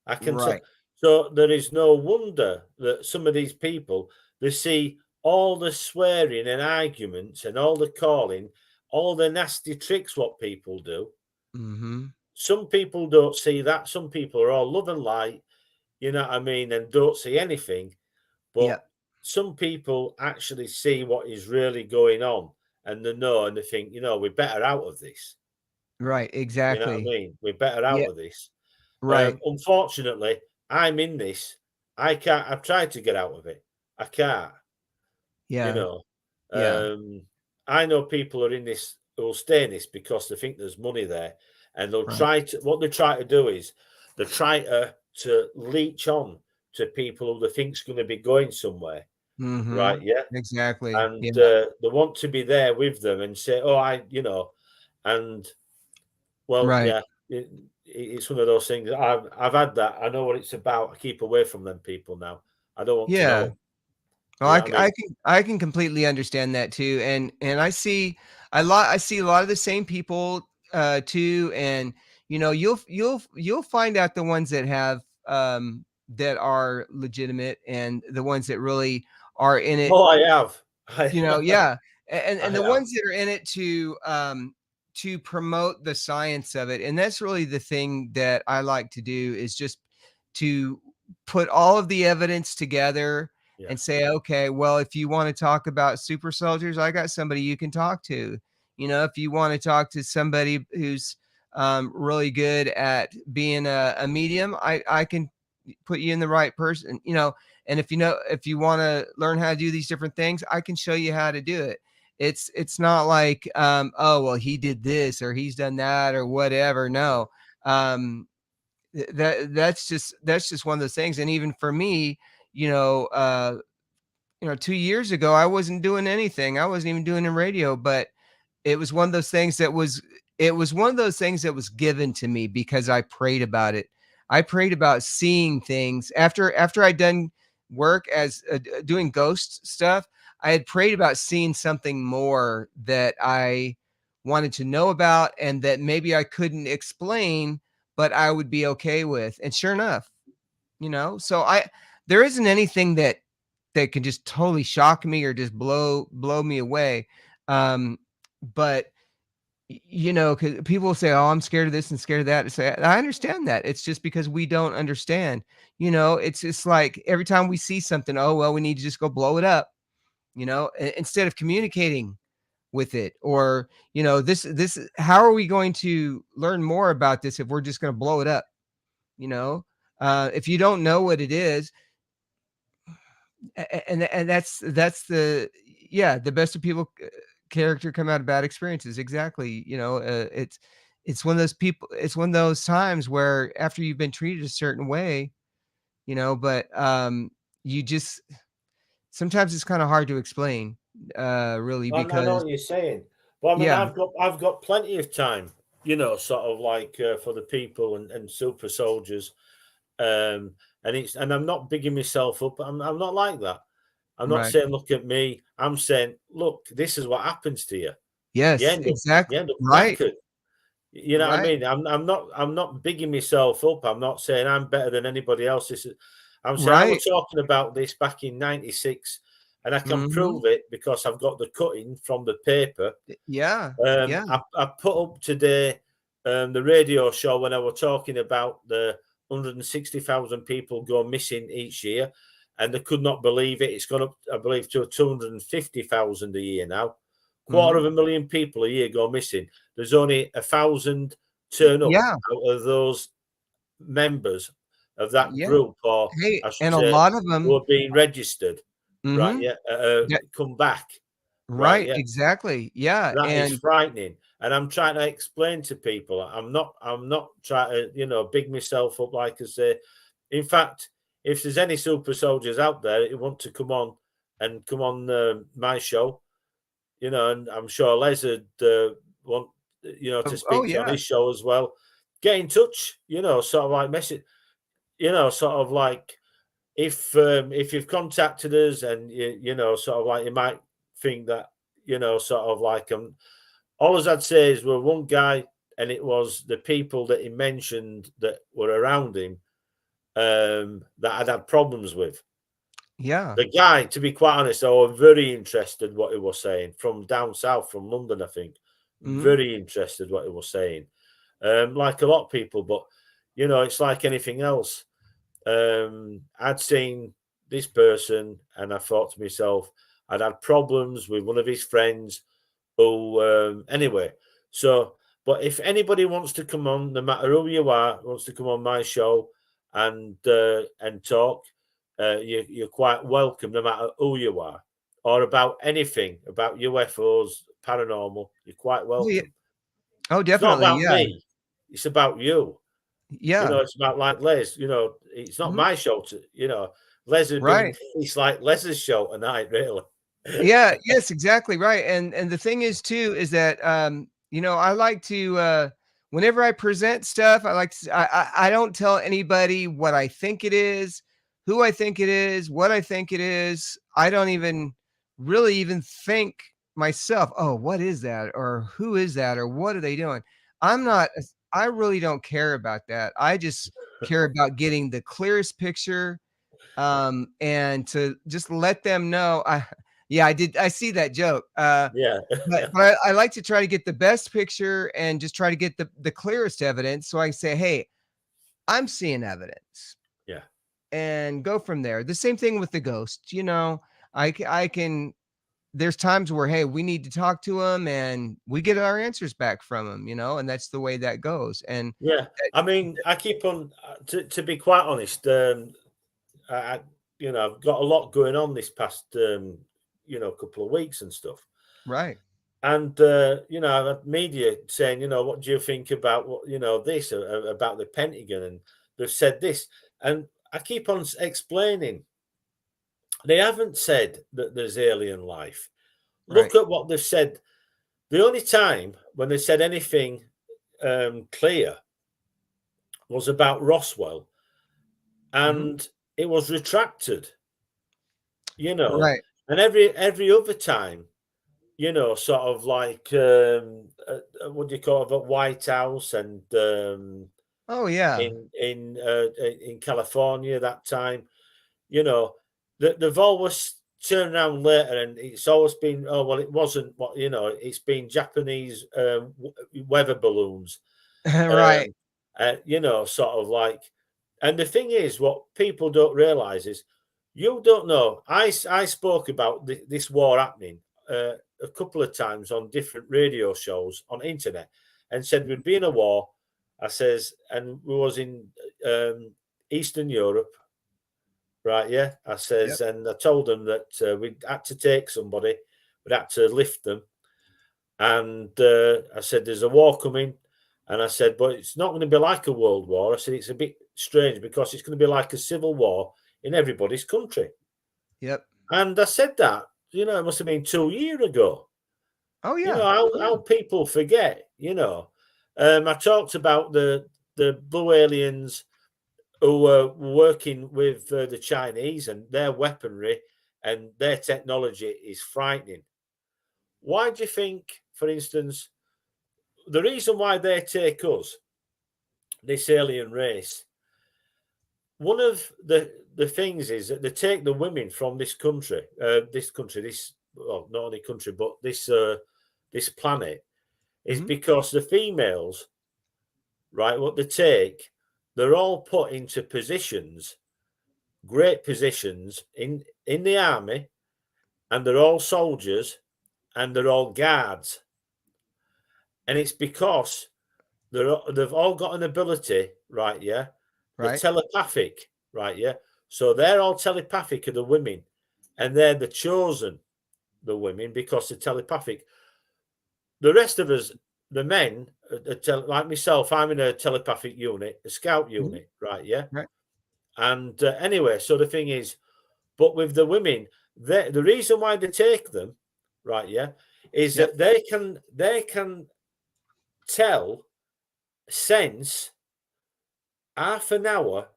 I can tell. Right. So there is no wonder that some of these people, they see all the swearing and arguments and all the calling, all the nasty tricks what people do. Mhm. Some people don't see that. Some people are all love and light, you know what I mean, and don't see anything. But Yep. some people actually see what is really going on, and they know, and they think, we're better out of this. Right. You know what I Exactly. mean? We're better out Yeah. of this. Right. Unfortunately, I'm in this. I can't. I've tried to get out of it. I can't. You Yeah. know. Yeah. Um, I know people are in this who'll stay in this because they think there's money there, and they'll Right. try to. What they try to do is they try to leech on to people who they think's going to be going somewhere. Right? Mhm. Yeah. Exactly. And Yeah. they want to be there with them and say, "Oh, and well, Right. yeah, it's one of those things. I've had that. I know what it's about. I keep away from them people now. I don't want to know Yeah. them. Well, You know what I mean? I can completely understand that too, and I see a lot of the same people, too, and, you'll find out the ones that that are legitimate and the ones that really are in it. Oh, I have. I Yeah, I and the have. ones that are in it to promote the science of it, and that's really the thing that I like to do is just to put all of the evidence together Yeah. and say, okay, well, if you want to talk about super soldiers, I got somebody you can talk to. If you want to talk to somebody who's really good at being a medium, I can put you in the right person. And if you want to learn how to do these different things, I can show you how to do it. It's not like oh well, he did this or he's done that or whatever. No. That's just one of those things. And even for me, you know, uh, 2 years ago, I wasn't doing anything. I wasn't even doing a radio, but it was one of those things that was given to me because I prayed about it. I prayed about seeing things after I'd done work as doing ghost stuff. I had prayed about seeing something more that I wanted to know about and that maybe I couldn't explain, but I would be okay with. And sure enough, so there isn't anything that can just totally shock me or just blow me away. But because people say, "Oh, I'm scared of this and scared of that." Say, I understand that. It's just because we don't understand. It's just like every time we see something, oh well, we need to just go blow it up. Instead of communicating with it, or this. How are we going to learn more about this if we're just going to blow it up? You know, if you don't know what it is, and that's the best of people character come out of bad experiences. Exactly. It's one of those people. It's one of those times where after you've been treated a certain way, but you just sometimes it's kind of hard to explain, really, I know because what you're saying. Well, I mean, yeah, I've got plenty of time, sort of like for the people and super soldiers. And I'm not bigging myself up. I'm not like that. I'm not right, saying look at me. I'm saying look, this is what happens to you. yes, You exactly, end up right, knackered. You know what I right, mean? I'm not bigging myself up. I'm not saying I'm better than anybody else. I'm saying I right, was talking about this back in '96, and I can hmm, prove it because I've got the cutting from the paper. yeah, yeah, I put up today the radio show when I was talking about the 160,000 people go missing each year, and they could not believe it. It's gone up, I believe, to 250,000 a year now. Quarter hmm, of a million people a year go missing. There's only 1,000 turn up yeah, out of those members of that yeah. group, or Hey, I should and a say, lot of who them, are being registered. Right? hmm, Yeah, come back. Right? right, Yeah, exactly. Yeah, that is and frightening. And I'm trying to explain to people. I'm not trying to, big myself up like I say. In fact, if there's any super soldiers out there who want to come on my show, and I'm sure Les would want, to oh speak to you on yeah, his show as well. Get in touch, sort of like message, sort of like if you've contacted us and sort of like you might think that, sort of like all as I'd say is we're one guy, and it was the people that he mentioned that were around him that I'd had problems with. yeah, The guy, to be quite honest, I was very interested what he was saying from down south, from London, I think. mhm, Very interested what he was saying. Like a lot of people, but it's like anything else. I'd seen this person, and I thought to myself, I'd had problems with one of his friends who, anyway. So, but if anybody wants to come on, no matter who you are, wants to come on my show and talk, you're quite welcome, no matter who you are, or about anything about UFOs, paranormal. You're quite oh yeah, welcome. oh It's not definitely, about yeah, me. It's about you. yeah, It's about like Les. It's not mhm, my show to. Les has been. right. It's like Les's show tonight, really. Yeah, yes, exactly right. And the thing is too is that I like to whenever I present stuff, I like to I don't tell anybody what I think it is, who I think it is, what I think it is. I don't even really even think myself, oh, what is that? Or who is that? Or what are they doing? I really don't care about that. I just care about getting the clearest picture, and to just let them know yeah, I see that joke. Yeah, But I like to try to get the best picture and just try to get the clearest evidence so I can say, "Hey, I'm seeing evidence." yeah. and go from there. The same thing with the ghosts. I can. There's times where, hey, we need to talk to them, and we get our answers back from them. And that's the way that goes. And Yeah, I mean, I keep on to be quite honest. I I've got a lot going on this past couple of weeks and stuff. right, And I've had media saying, what do you think about what this about the Pentagon? And they've said this, and I keep on explaining. They haven't said that there's alien life. right, Look at what they've said. The only time when they said anything clear was about Roswell, hmm, and it was retracted. right. And every other time, sort of like what do you call it, White House, and Oh yeah, in California that time, you know, they've always turned around later, and it's always been, oh well, it wasn't what it's been Japanese weather balloons, right, um, sort of like. And the thing is, what people don't realize is, you don't know. I spoke about this war happening a couple of times on different radio shows on internet, and said we'd be in a war. I says, and we was in Eastern Europe, right? Yeah, I yep, says, and I told them that we had to take somebody, we'd had to lift them, and I said, there's a war coming. And I said, but it's not going to be like a world war. I said, it's a bit strange because it's going to be like a civil war in everybody's country. yep. And I said that, it must have been 2 years ago. Oh You yeah, know, oh how yeah, people forget. I talked about the blue aliens who were working with the Chinese, and their weaponry and their technology is frightening. Why do you think, for instance, the reason why they take us, this alien race, one of the things is that they take the women from this well, not only country, but this planet, is hmm, because the females, right, what they take, they're all put into positions, great positions in the army, and they're all soldiers, and they're all guards, and it's because they've all got an ability, right? Yeah, the right. telepathic, right? Yeah, so they're all telepathic of the women, and they're the chosen, the women, because they're telepathic. The rest of us, the men, like myself, I'm in a telepathic unit, a scout Hmm, unit, right? Yeah, right. and anyway, so the thing is, but with the women, the reason why they take them, right? Yeah, is Yep. that they can tell, sense half an hour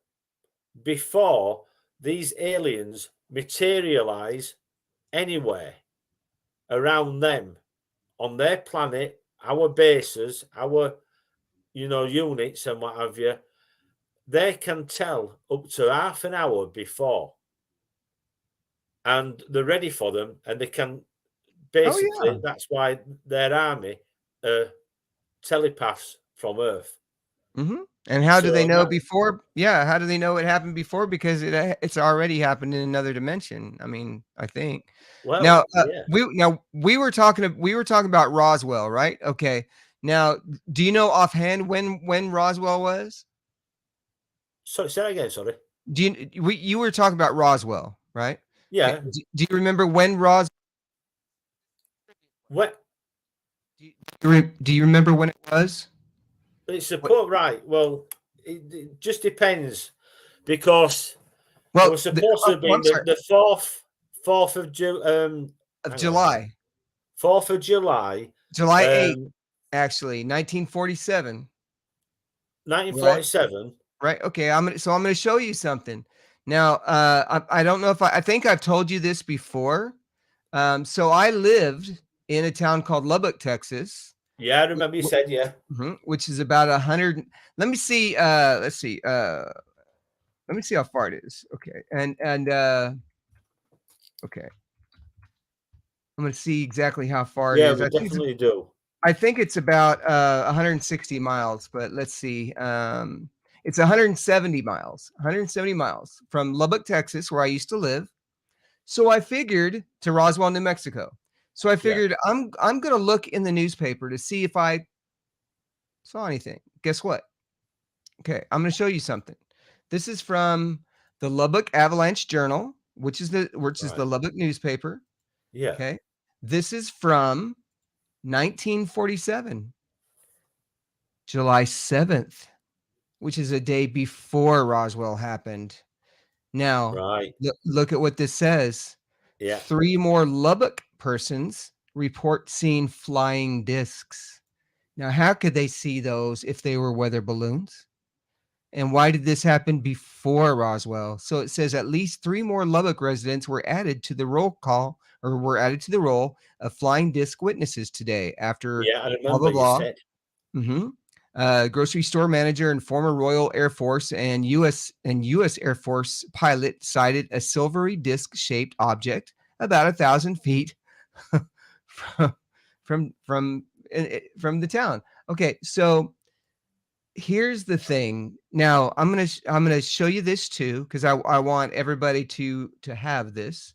before these aliens materialize anywhere around them, on their planet, our bases, our units and what have you. They can tell up to half an hour before, and they're ready for them, and they can Oh yeah. basically. That's why their army are telepaths from Earth. And how do they So know that, before? Yeah, how do they know it happened before? Because it's already happened in another dimension. I mean, I think. well, Now, yeah. we were talking about Roswell, right? Okay. Now, do you know offhand when Roswell was? So say that again. Sorry. You were talking about Roswell, right? Okay. Yeah. Do you remember when Ros? What? Do you remember when it was? It's What? supposed, right. Well, it just depends, because it Well, was supposed to have I'm been sorry, the fourth of of hang on, July, 4th of July, July 8th, um, actually, 1947. Right. 1947. Right. Okay. I'm gonna show you something. Now, I don't know if I think I've told you this before. So I lived in a town called Lubbock, Texas, Yeah, I wh- remember you wh- said, yeah. which is about 100. Let me see. Let's see. Let me see how far it is. Okay. And okay. I'm gonna see exactly how far it Yeah, is. we definitely do. I think it's about 160 miles, but let's see. It's 170 miles, 170 miles from Lubbock, Texas, where I used to live. So I figured to Roswell, New Mexico. So I Yeah. figured I'm going to look in the newspaper to see if I saw anything. Guess what? Okay, I'm going to show you something. This is from the Lubbock Avalanche Journal, which is the Right. Lubbock newspaper. Yeah. Okay, this is from 1947, July 7th, which is a day before Roswell happened. Now, Right. look at what this says. Yeah. 3 more Lubbock persons report seeing flying discs. Now, how could they see those if they were weather balloons? And why did this happen before Roswell? So it says at least 3 more Lubbock residents were added to the roll call, or were added to the roll of flying disc witnesses today after Yeah. I blah, remember blah, you blah. said. Grocery store manager and former Royal Air Force and U.S. Air Force pilot cited a silvery disc-shaped object about 1,000 feet from from the town. Okay, so here's the thing. Now I'm gonna show you this too, because I want everybody to have this.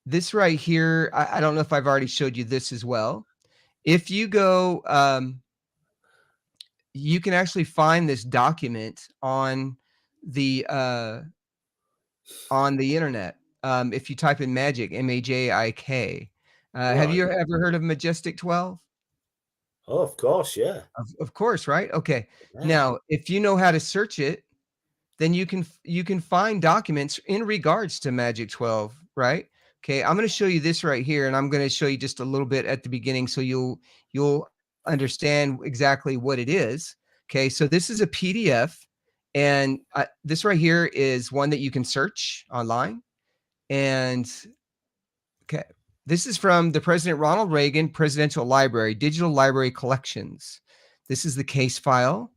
This right here. I don't know if I've already showed you this as well. If you go, you can actually find this document the on the internet. If you type in Magic, MAJIK. Have Right. you ever heard of Majestic 12? Oh, of course. Yeah. Of course, right? Okay. Yeah. Now, if you know how to search it, then you can find documents in regards to Magic 12, right? Okay, I'm going to show you this right here, and I'm going to show you just a little bit at the beginning so you'll understand exactly what it is. Okay, so this is a PDF, and this right here is one that you can search online. And okay, this is from the President Ronald Reagan Presidential Library, Digital Library Collections. This is the case file.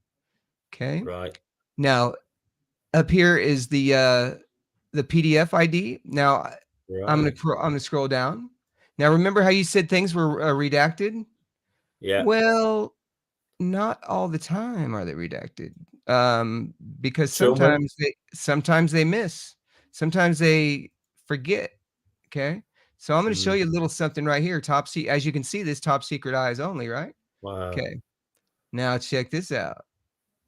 Okay, Right. now up here is the PDF ID. Now Right. I'm gonna scroll down. Now remember how you said things were redacted? Yeah. Well, not all the time are they redacted. Because Some. sometimes they miss. Sometimes they forget. Okay. So I'm going to show Mm, you a little something right here. As you can see, this top secret eyes only, right? wow. Okay. Now check this out.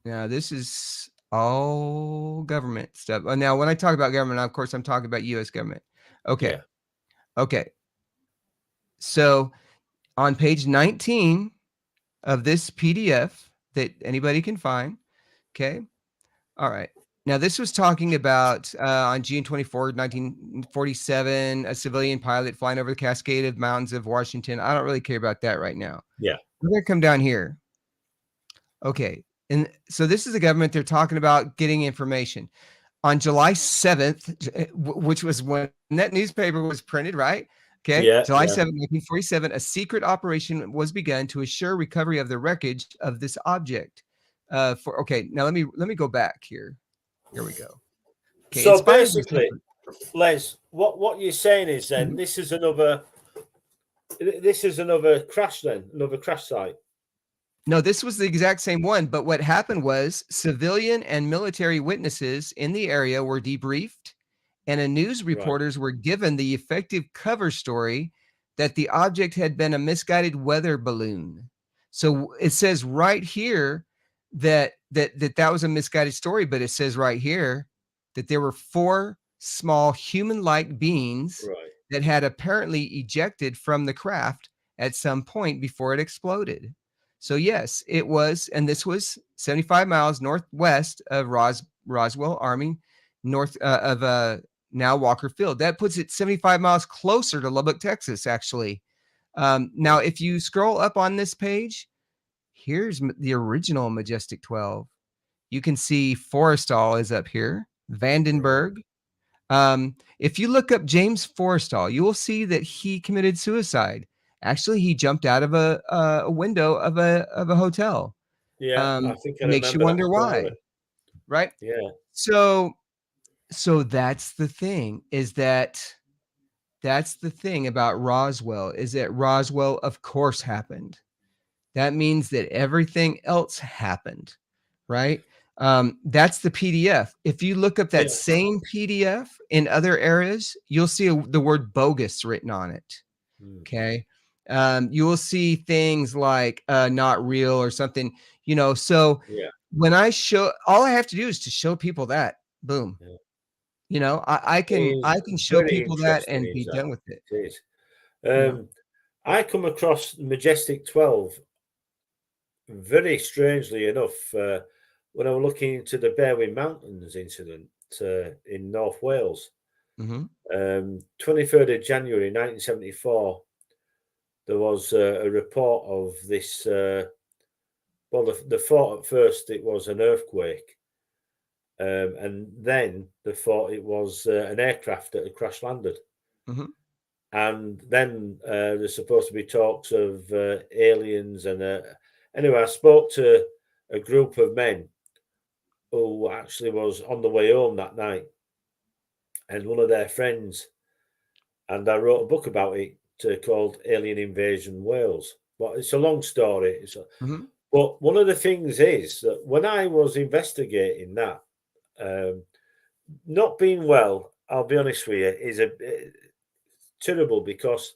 Now this is all government stuff. Now when I talk about government, of course I'm talking about US government. Okay. Yeah. Okay. So on page 19 of this PDF that anybody can find, okay? All right. Now, this was talking about on June 24th, 1947, a civilian pilot flying over the Cascade Mountains of Washington. I don't really care about that right now. Yeah. We're going to come down here. Okay. And so this is the government. They're talking about getting information. On July 7th, which was when that newspaper was printed, right? Okay. Yeah. July Yeah. 7th, 1947, a secret operation was begun to assure recovery of the wreckage of this object. Okay, now let me go back here. Here we go. Okay, So inspired by basically, Les, what you're saying is then Mhm. this is another crash then, another crash site. No, this was the exact same one, but what happened was civilian and military witnesses in the area were debriefed, and a news Right. reporters were given the effective cover story that the object had been a misguided weather balloon. So it says right here that was a misguided story, but it says right here that there were 4 small human-like beings Right. that had apparently ejected from the craft at some point before it exploded. So yes, it was, and this was 75 miles northwest of Roswell Army, north of now Walker Field. That puts it 75 miles closer to Lubbock, Texas, actually. Now, if you scroll up on this page, here's the original Majestic 12. You can see Forrestal is up here, Right. Vandenberg. If you look up James Forrestal, you will see that he committed suicide. Actually, he jumped out of a window of a hotel. Yeah. I think I Makes you remember that wonder story. why, right? Yeah. So that's the thing, is that's the thing about Roswell, is that Roswell, of course, happened. That means that everything else happened. right? That's the PDF. If you look up that Yeah. same PDF in other areas, you'll see the word bogus written on it. Mm. Okay. You will see things like not real or something, So Yeah. when all I have to do is to show people that, boom. Yeah. I can show Very people that interesting, and is be that? done with it. It is. You know. I come across Majestic 12 very strangely enough when I was looking into the Berwyn Mountains incident in North Wales. Mm-hmm. 23rd of January 1974, there was a report of this. Well, the thought at first it was an earthquake, and then they thought it was an aircraft that had crash landed. Mm-hmm. And then there's supposed to be talks of aliens. And anyway, I spoke to a group of men who actually was on the way home that night, and one of their friends, and I wrote a book about it called Alien Invasion Wales. But it's a long story. Mm-hmm. But one of the things is that when I was investigating that, um, not being well, I'll be honest with you, is terrible, because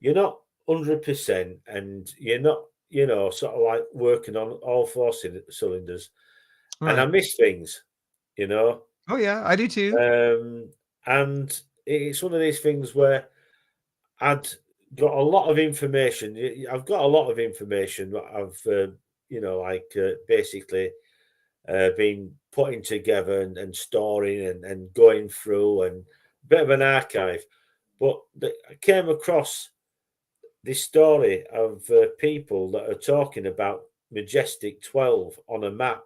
you're not 100% and you're not, sort of like working on all four cylinders. And I Right. miss things, you know. Oh yeah, I do too. Um, and it's one of these things where I'd got a lot of information. I've got a lot of information that I've, basically been putting together and storing and going through, and a bit of an archive. But I came across this story of people that are talking about Majestic 12 on a map,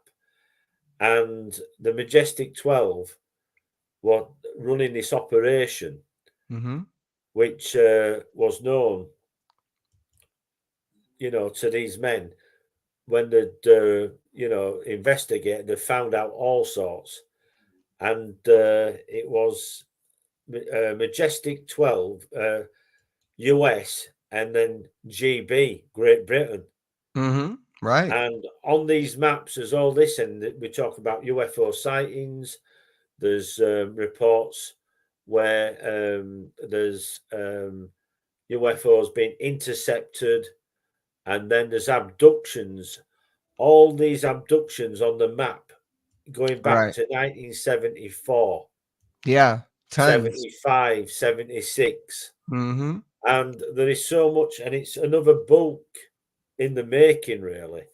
and the Majestic 12 were running this operation, Mm-hmm. which was known, to these men when they'd, investigated. They found out all sorts, and it was Majestic 12 US and then GB, Great Britain. Mm-hmm. Right. And on these maps, there's all this, and we talk about UFO sightings. There's reports where there's UFOs being intercepted, and then there's abductions. All these abductions on the map going back Right. to 1974, Yeah. Tons. 75, 76. Mm-hmm. And there is so much, and it's another book in the making, really.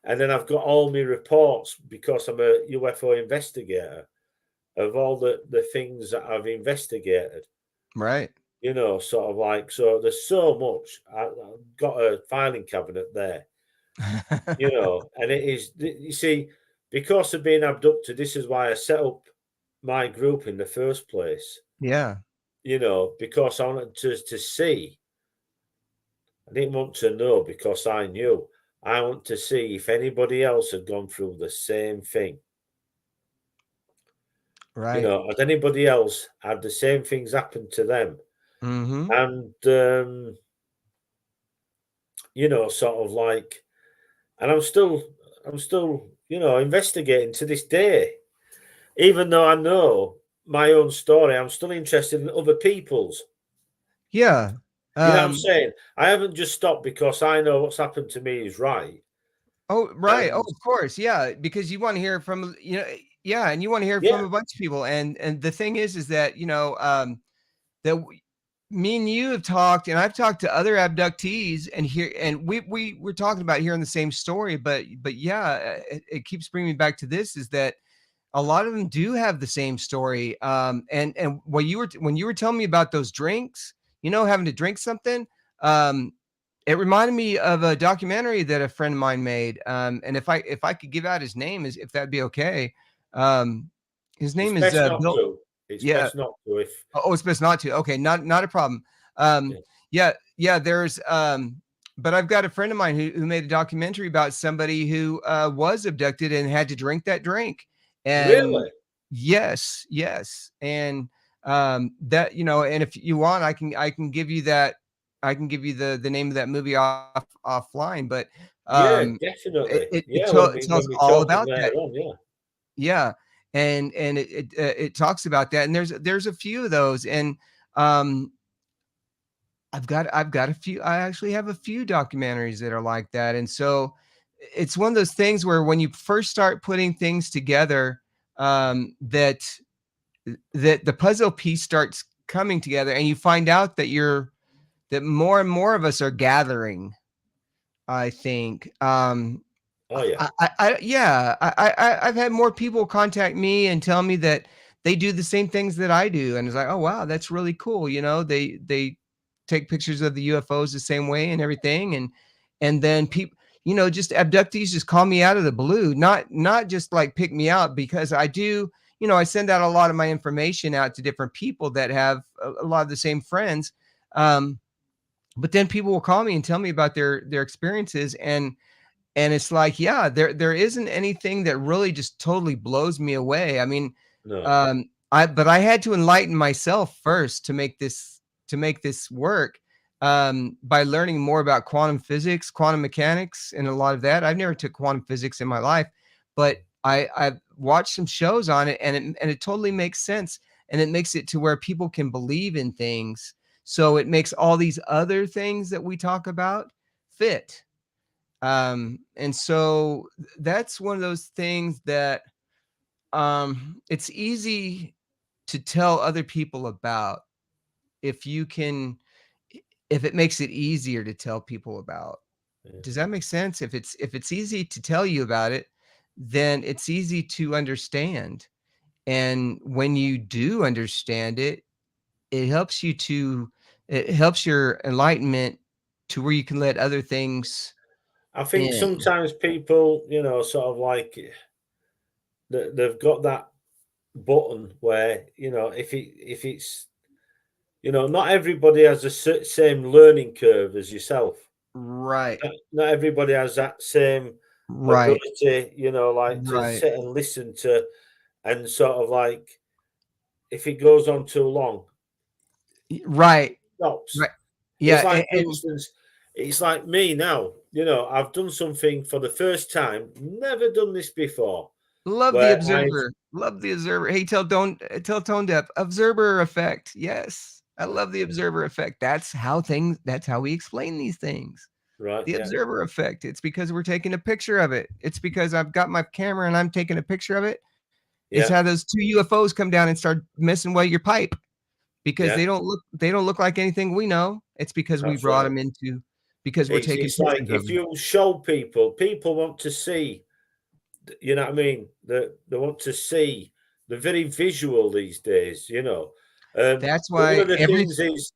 And then I've got all my reports, because I'm a UFO investigator, of all the things that I've investigated, Right. sort of like, so there's so much. I've got a filing cabinet there, and it is, you see, because of being abducted, this is why I set up my group in the first place, Yeah. because I wanted to see. I didn't want to know because I knew. I want to see if anybody else had gone through the same thing. Right. Had anybody else had the same things happen to them? Mm-hmm. And, sort of like, and I'm still, investigating to this day. Even though I know my own story, I'm still interested in other people's. Yeah. You know what I'm Um, saying? I haven't just stopped because I know what's happened to me is right. oh, right. Oh, And of course. Yeah. Because you want to hear from, yeah. And you want to hear from yeah, a bunch of people. And the thing is that, that me and you have talked, and I've talked to other abductees, and we we're talking about hearing the same story, but yeah, it keeps bringing me back to this, is that a lot of them do have the same story. And when you were telling me about those drinks, having to drink something, um, it reminded me of a documentary that a friend of mine made. And if I could give out his name, if that'd be okay. Um, his it's name is best not Bill. to. It's Yeah. best not to. If Oh, it's best not to. Okay, not a problem. yeah. Yeah, yeah. But I've got a friend of mine who made a documentary about somebody who was abducted and had to drink that drink. And Really, yes, yes, and that and if you want, I can give you that. I can give you the name of that movie offline. But Yeah, Um, definitely. it Yeah, when tells we're all talking about later that. on, yeah. Yeah, and it talks about that, and there's a few of those, and um, I've got a few. I actually have a few documentaries that are like that, and so it's one of those things where when you first start putting things together, that the puzzle piece starts coming together, and you find out that more and more of us are gathering. I think. Oh yeah. Yeah, I've had more people contact me and tell me that they do the same things that I do, and it's like, oh wow, that's really cool. They take pictures of the UFOs the same way and everything, and then people, just abductees just call me out of the blue, not just like pick me out because I do. I send out a lot of my information out to different people that have a lot of the same friends. But then people will call me and tell me about their experiences, and it's like, yeah, there isn't anything that really just totally blows me away. I mean, No. but I had to enlighten myself first to make this work, by learning more about quantum physics, quantum mechanics, and a lot of that. I've never took quantum physics in my life, but I've watched some shows on it, and it totally makes sense, and it makes it to where people can believe in things. So it makes all these other things that we talk about fit. And so that's one of those things that it's easy to tell other people about if you can, if it makes it easier to tell people about. Yeah. Does that make sense? If it's easy to tell you about it, then it's easy to understand. And when you do understand it, it helps you to it helps your enlightenment to where you can let other things I think in. sometimes people, sort of like they've got that button where, if it's, not everybody has the same learning curve as yourself. Right. Not everybody has that same Right. ability, like to Right. sit and listen to, and sort of like if it goes on too long, Right. stops. Right. It's Yeah, like, and for instance, it's like me now. I've done something for the first time, never done this before, love the where I've observer. Love the observer. Hey, tell Tone Deaf, observer effect. Yes. I love the observer effect. That's how we explain these things. right, The yeah, observer effect. It's because we're taking a picture of it. It's because I've got my camera and I'm taking a picture of it. It's yeah, how those two UFOs come down and start messing away your pipe because yeah, they don't look like anything we know. It's because we that's brought right. them into because we're taking It's like pictures of if them. you show people, people want to see. You know what I mean? They want to see. They're very visual these days. That's But one why of the things is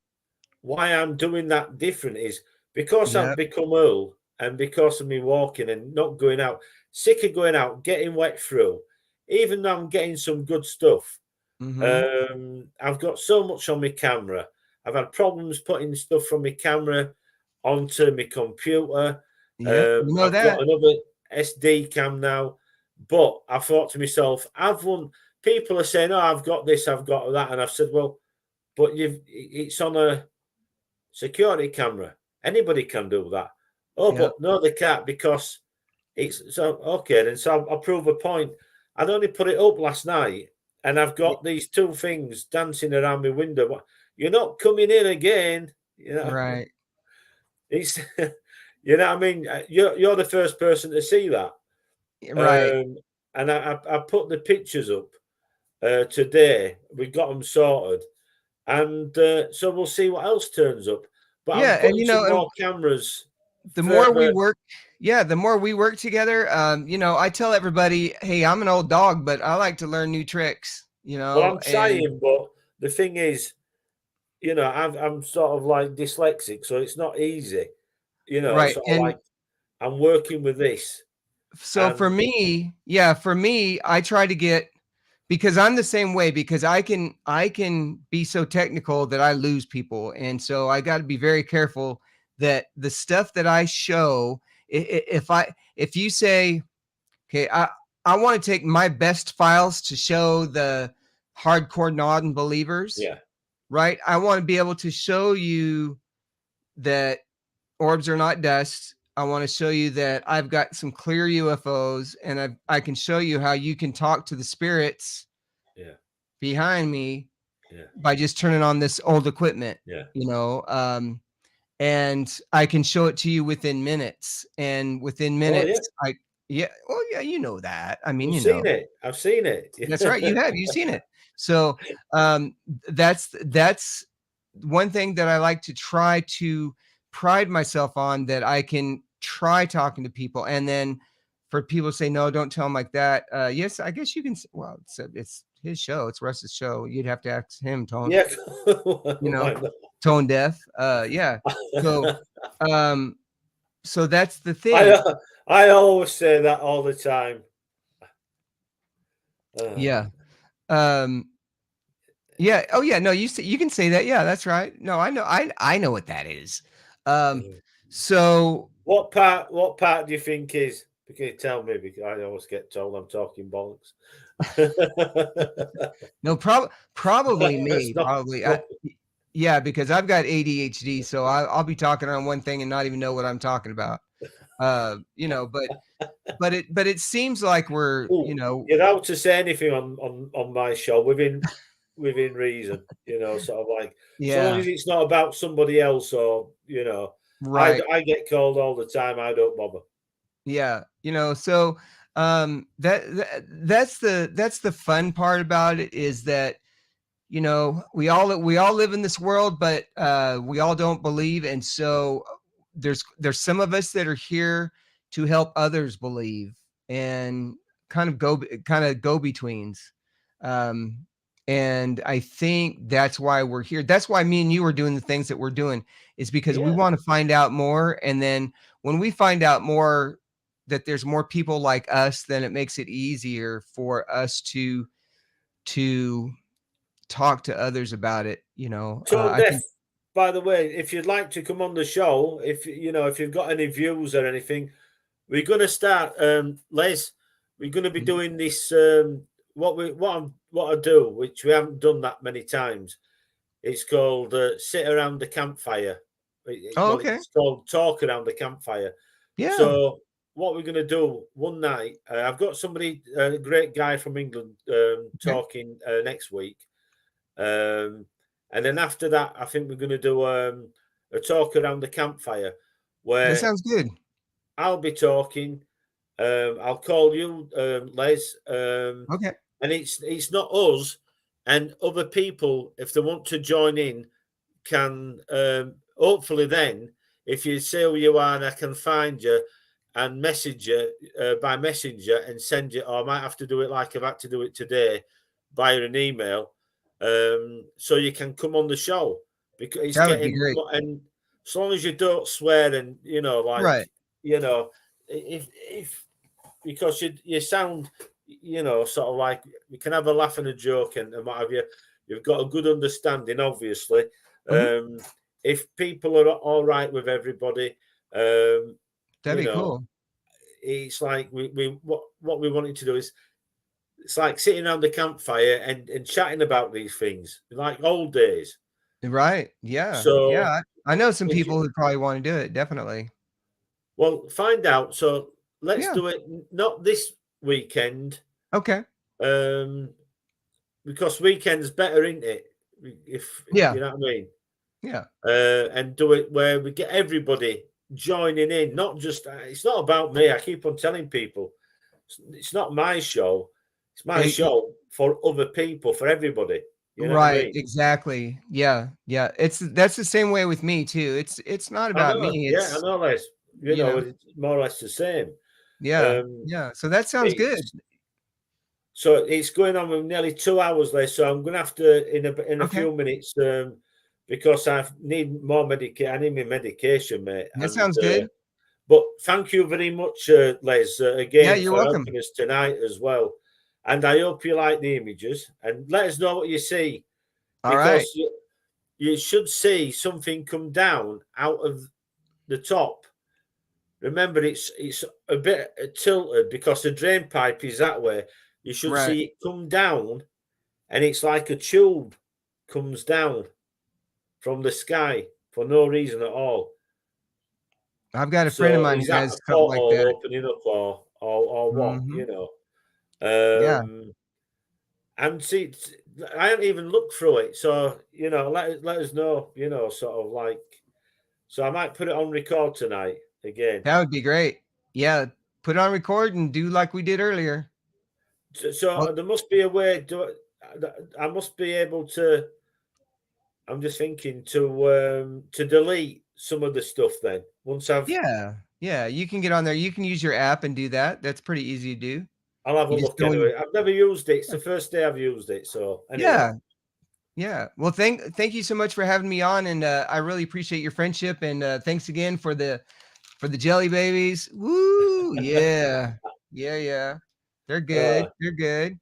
why I'm doing that different is because I've Yep. become ill and because of me walking and not going out, sick of going out, getting wet through. Even though I'm getting some good stuff, Mhm. I've got so much on my camera. I've had problems putting stuff from my camera onto my computer. Yep, we know I've got that. another SD cam now, but I thought to myself, I've won. People are saying, "Oh, I've got this, I've got that," and I've said, "Well, but it's on a security camera. Anybody can do that." Oh, Yep, but no, they can't because it's so okay. Then so I'll prove a point. I'd only put it up last night, and I've y got these two things dancing around my window. You're not coming in again. right, It's you know what I mean. You're the first person to see that, right. and I put the pictures up today. We got them sorted, and so we'll see what else turns up. But I'm Yeah, and, putting some more cameras the more we further. work the more we work together, I tell everybody, "Hey, I'm an old dog, but I like to learn new tricks," Well, I'm and trying, but the thing is, I'm sort of like dyslexic, so it's not easy. right, Sort of and like I'm working with this, so for and me, yeah, for me, I try to get because I'm the same way because I can be so technical that I lose people, and so I got to be very careful that the stuff that I show, if you say, okay, I want to take my best files to show the hardcore non-believers, yeah, right? I want to be able to show you that orbs are not dust. I want to show you that I've got some clear UFOs, and I can show you how you can talk to the spirits Yeah. behind me Yeah. by just turning on this old equipment, Yeah. you know. And I can show it to you within minutes. And within Oh yeah. minutes, yeah, well, yeah, you know that. I mean, I've you seen know, it. I've seen it. that's right. You've seen it. So that's one thing that I like to try to pride myself on, that I can try talking to people. And then for people to say, no, don't tell them like that. Yes, I guess you can. Well, it's his show. It's Russ's show. You'd have to ask him, Tone, Yeah. you know, Why not? tone deaf. Yeah. So, um, so that's the I thing. I always say that all the time. Yeah. Um, yeah. Oh, yeah. No, you can say that. Yeah, that's right. No, I know. I know what that is. Um, so What part do you think is? Can you tell me? Because I always get told I'm talking bollocks. no, probably It's me. not. Probably. Yeah, because I've got ADHD, so I'll be talking on one thing and not even know what I'm talking about. You know, but it seems like we're, you Ooh, know, you're out to say anything on my show within reason, sort of like, so long yeah, as it's not about somebody else, or right. I get called all the time. I don't bother. Yeah, you know, so that's the fun part about it, is that, you know, we all live in this world, but we all don't believe. And so there's some of us that are here to help others believe, and kind of go betweens. Um, and I think that's why we're here. That's why me and you are doing the things that we're doing, is because we Yeah. want to find out more. And then when we find out more, that there's more people like us, then it makes it easier for us to talk to others about it, you know. Tone I deaf. think By the way, if you'd like to come on the show, if you've got any views or anything, we're going to start, Les. We're going to be doing this. What I do, which we haven't done that many times. It's called sit around the campfire. oh, Well, okay. it's called talk around the campfire. Yeah. So what we're going to do one night, I've got somebody, a great guy from England, Okay. talking next week. Um, and then after that, I think we're going to do a talk around the campfire That where sounds good. I'll be talking. I'll call you, Les, Okay. and it's not us, and other people, if they want to join in, can hopefully then, if you say who you are and I can find you and message you by messenger and send you, or I might have to do it like I've had to do it today via an email, so you can come on the show, because it's That would be getting, great. and as long as you don't swear, and Right. if because you sound, sort of like, we can have a laugh and a joke and what have you. You've got a good understanding, obviously. Mhm. Um, if people are all right with everybody, um, That'd you be know, cool. it's like what we wanted to do is, it's like sitting around the campfire and chatting about these things, like old days. Right. Yeah. Yeah. So I know some if you, people who probably want to do it. Definitely. well, find out. So let's Yeah. do it, not this weekend, Okay. um, because weekend's better, isn't it? If Yeah. you know what I mean. Yeah. And do it where we get everybody joining in. Not just, it's not about me. I keep on telling people, it's not my show. It's my Eh, show for other people, for everybody. You know what I right. mean? Exactly. Yeah. Yeah. That's the same way with me too. It's not I about know. me. Yeah, I It's, know. Les. you know. It's more or less the same. Yeah. Um, Yeah. So that sounds good. it's so it's going on with nearly 2 hours, Les. So I'm going to have to, in a Okay. few minutes, because I need more medication. I need my medication, mate. That And sounds good. but thank you very much, Les, Yeah. again, You're for welcome. helping us tonight as well. And I hope you like the images, and let us know what you see, All right. because you should see something come down out of the top. Remember, it's a bit tilted because the drain pipe is that way. You should Right. see it come down, and it's like a tube comes down from the sky for no reason at all. I've got a friend of So mine is who that has a something like porthole that. opening up or what? Mhm. Yeah. And see, I haven't even looked through it, so let us know. Sort of like, so I might put it on record tonight again. That would be great. Yeah, put it on record and do like we did earlier. So Well, there must be a way. I must be able to. I'm just thinking to delete some of the stuff. Then once yeah, you can get on there. You can use your app and do that. That's pretty easy to do. I'll have a You just look go in. anyway. I've never used it. It's the first day I've used it. So anyway, Yeah, yeah. Well, thank you so much for having me on, and I really appreciate your friendship. And thanks again for the jelly babies. Woo! Yeah, yeah. They're uh, good. They're good.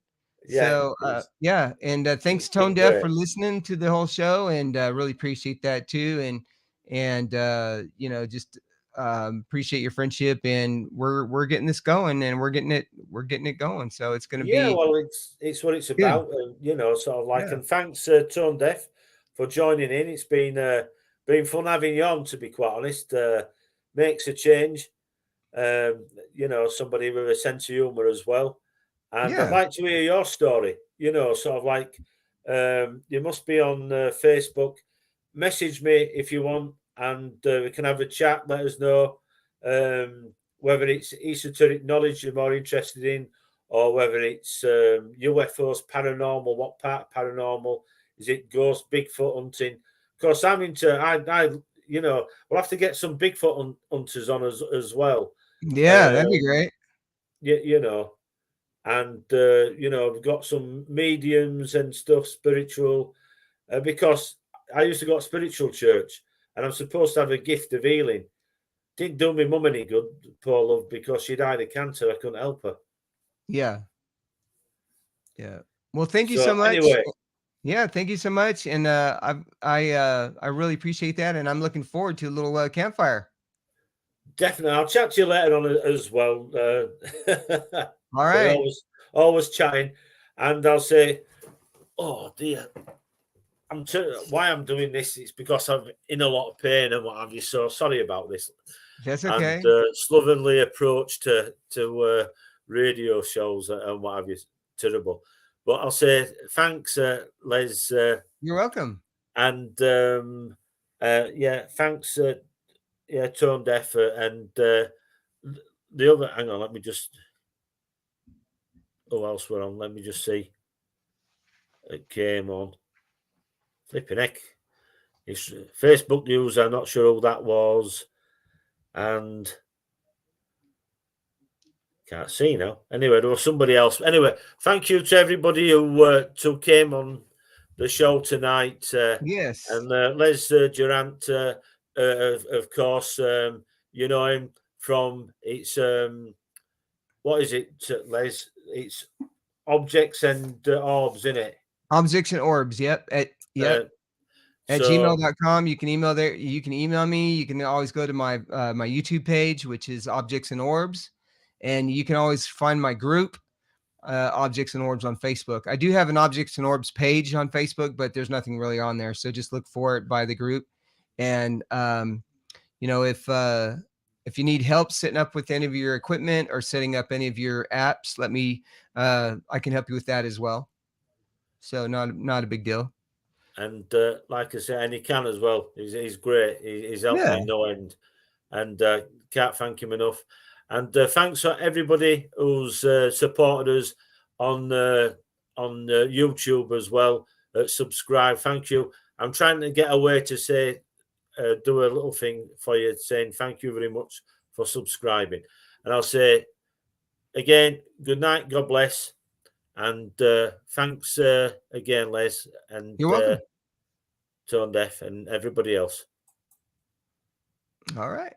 yeah, So yeah, and thanks it's Tone been Deaf great. for listening to the whole show, and really appreciate that too. And just appreciate your friendship, and we're getting this going, and we're getting it going. So it's going to Yeah, be well, it's what it's good. about, and sort of like. Yeah. And thanks, Tone Deaf, for joining in. It's been fun having you on. To be quite honest, makes a change. Somebody with a sense of humour as well. And I'd Yeah. like to hear your story. Sort of like, you must be on Facebook. Message me if you want, and we can have a chat. Let us know whether it's esoteric knowledge you're more interested in, or whether it's UFOs, paranormal. What part of paranormal is it? Ghost, Bigfoot hunting? Of course, I'm into. We'll have to get some Bigfoot hunters on as well. Yeah, that'd be Um, great. you know, and we've got some mediums and stuff, spiritual, because I used to go to spiritual church, and I'm supposed to have a gift of healing. Didn't do my mum any good, poor love, because she died of cancer. I couldn't help her. Yeah. Yeah. Well, thank you so So much. anyway, Yeah, thank you so much, and I really appreciate that, and I'm looking forward to a little campfire. definitely, I'll chat to you later on as well. All We're right. always chatting, and I'll say, oh dear, why I'm doing this is because I'm in a lot of pain and what have you. So sorry about this. That's And okay. slovenly approach to radio shows and what have you. Terrible. But I'll say thanks, Les, You're welcome. and yeah, thanks, yeah, Tone Deaf, and the other. Hang on, let me just. Who else were on? Let me just see. It came on. Flipping heck. It's Facebook news. I'm not sure who that was, and can't see now. Anyway, there was somebody else. Anyway, thank you to everybody who came on the show tonight. Yes. And Les Durant, of course, you know him from it's what is it, Les? It's objects and orbs, in it. Objects and orbs. Yep. Uh, At so gmail.com. You can email there. You can email me. You can always go to my YouTube page, which is Objects and Orbs. And you can always find my group, Objects and Orbs, on Facebook. I do have an Objects and Orbs page on Facebook, but there's nothing really on there. So just look for it by the group. And if you need help setting up with any of your equipment or setting up any of your apps, let me I can help you with that as well. So not a big deal. and like I say, and he can as well. He's great. He's helped Yeah. me no end, and can't thank him enough. And thanks for everybody who's supported us on YouTube as well. Subscribe. Thank you. I'm trying to get a way to say, do a little thing for you, saying thank you very much for subscribing. And I'll say again, good night, God bless, and thanks again, Les, and You're welcome. Tone Deaf, and everybody else. All right.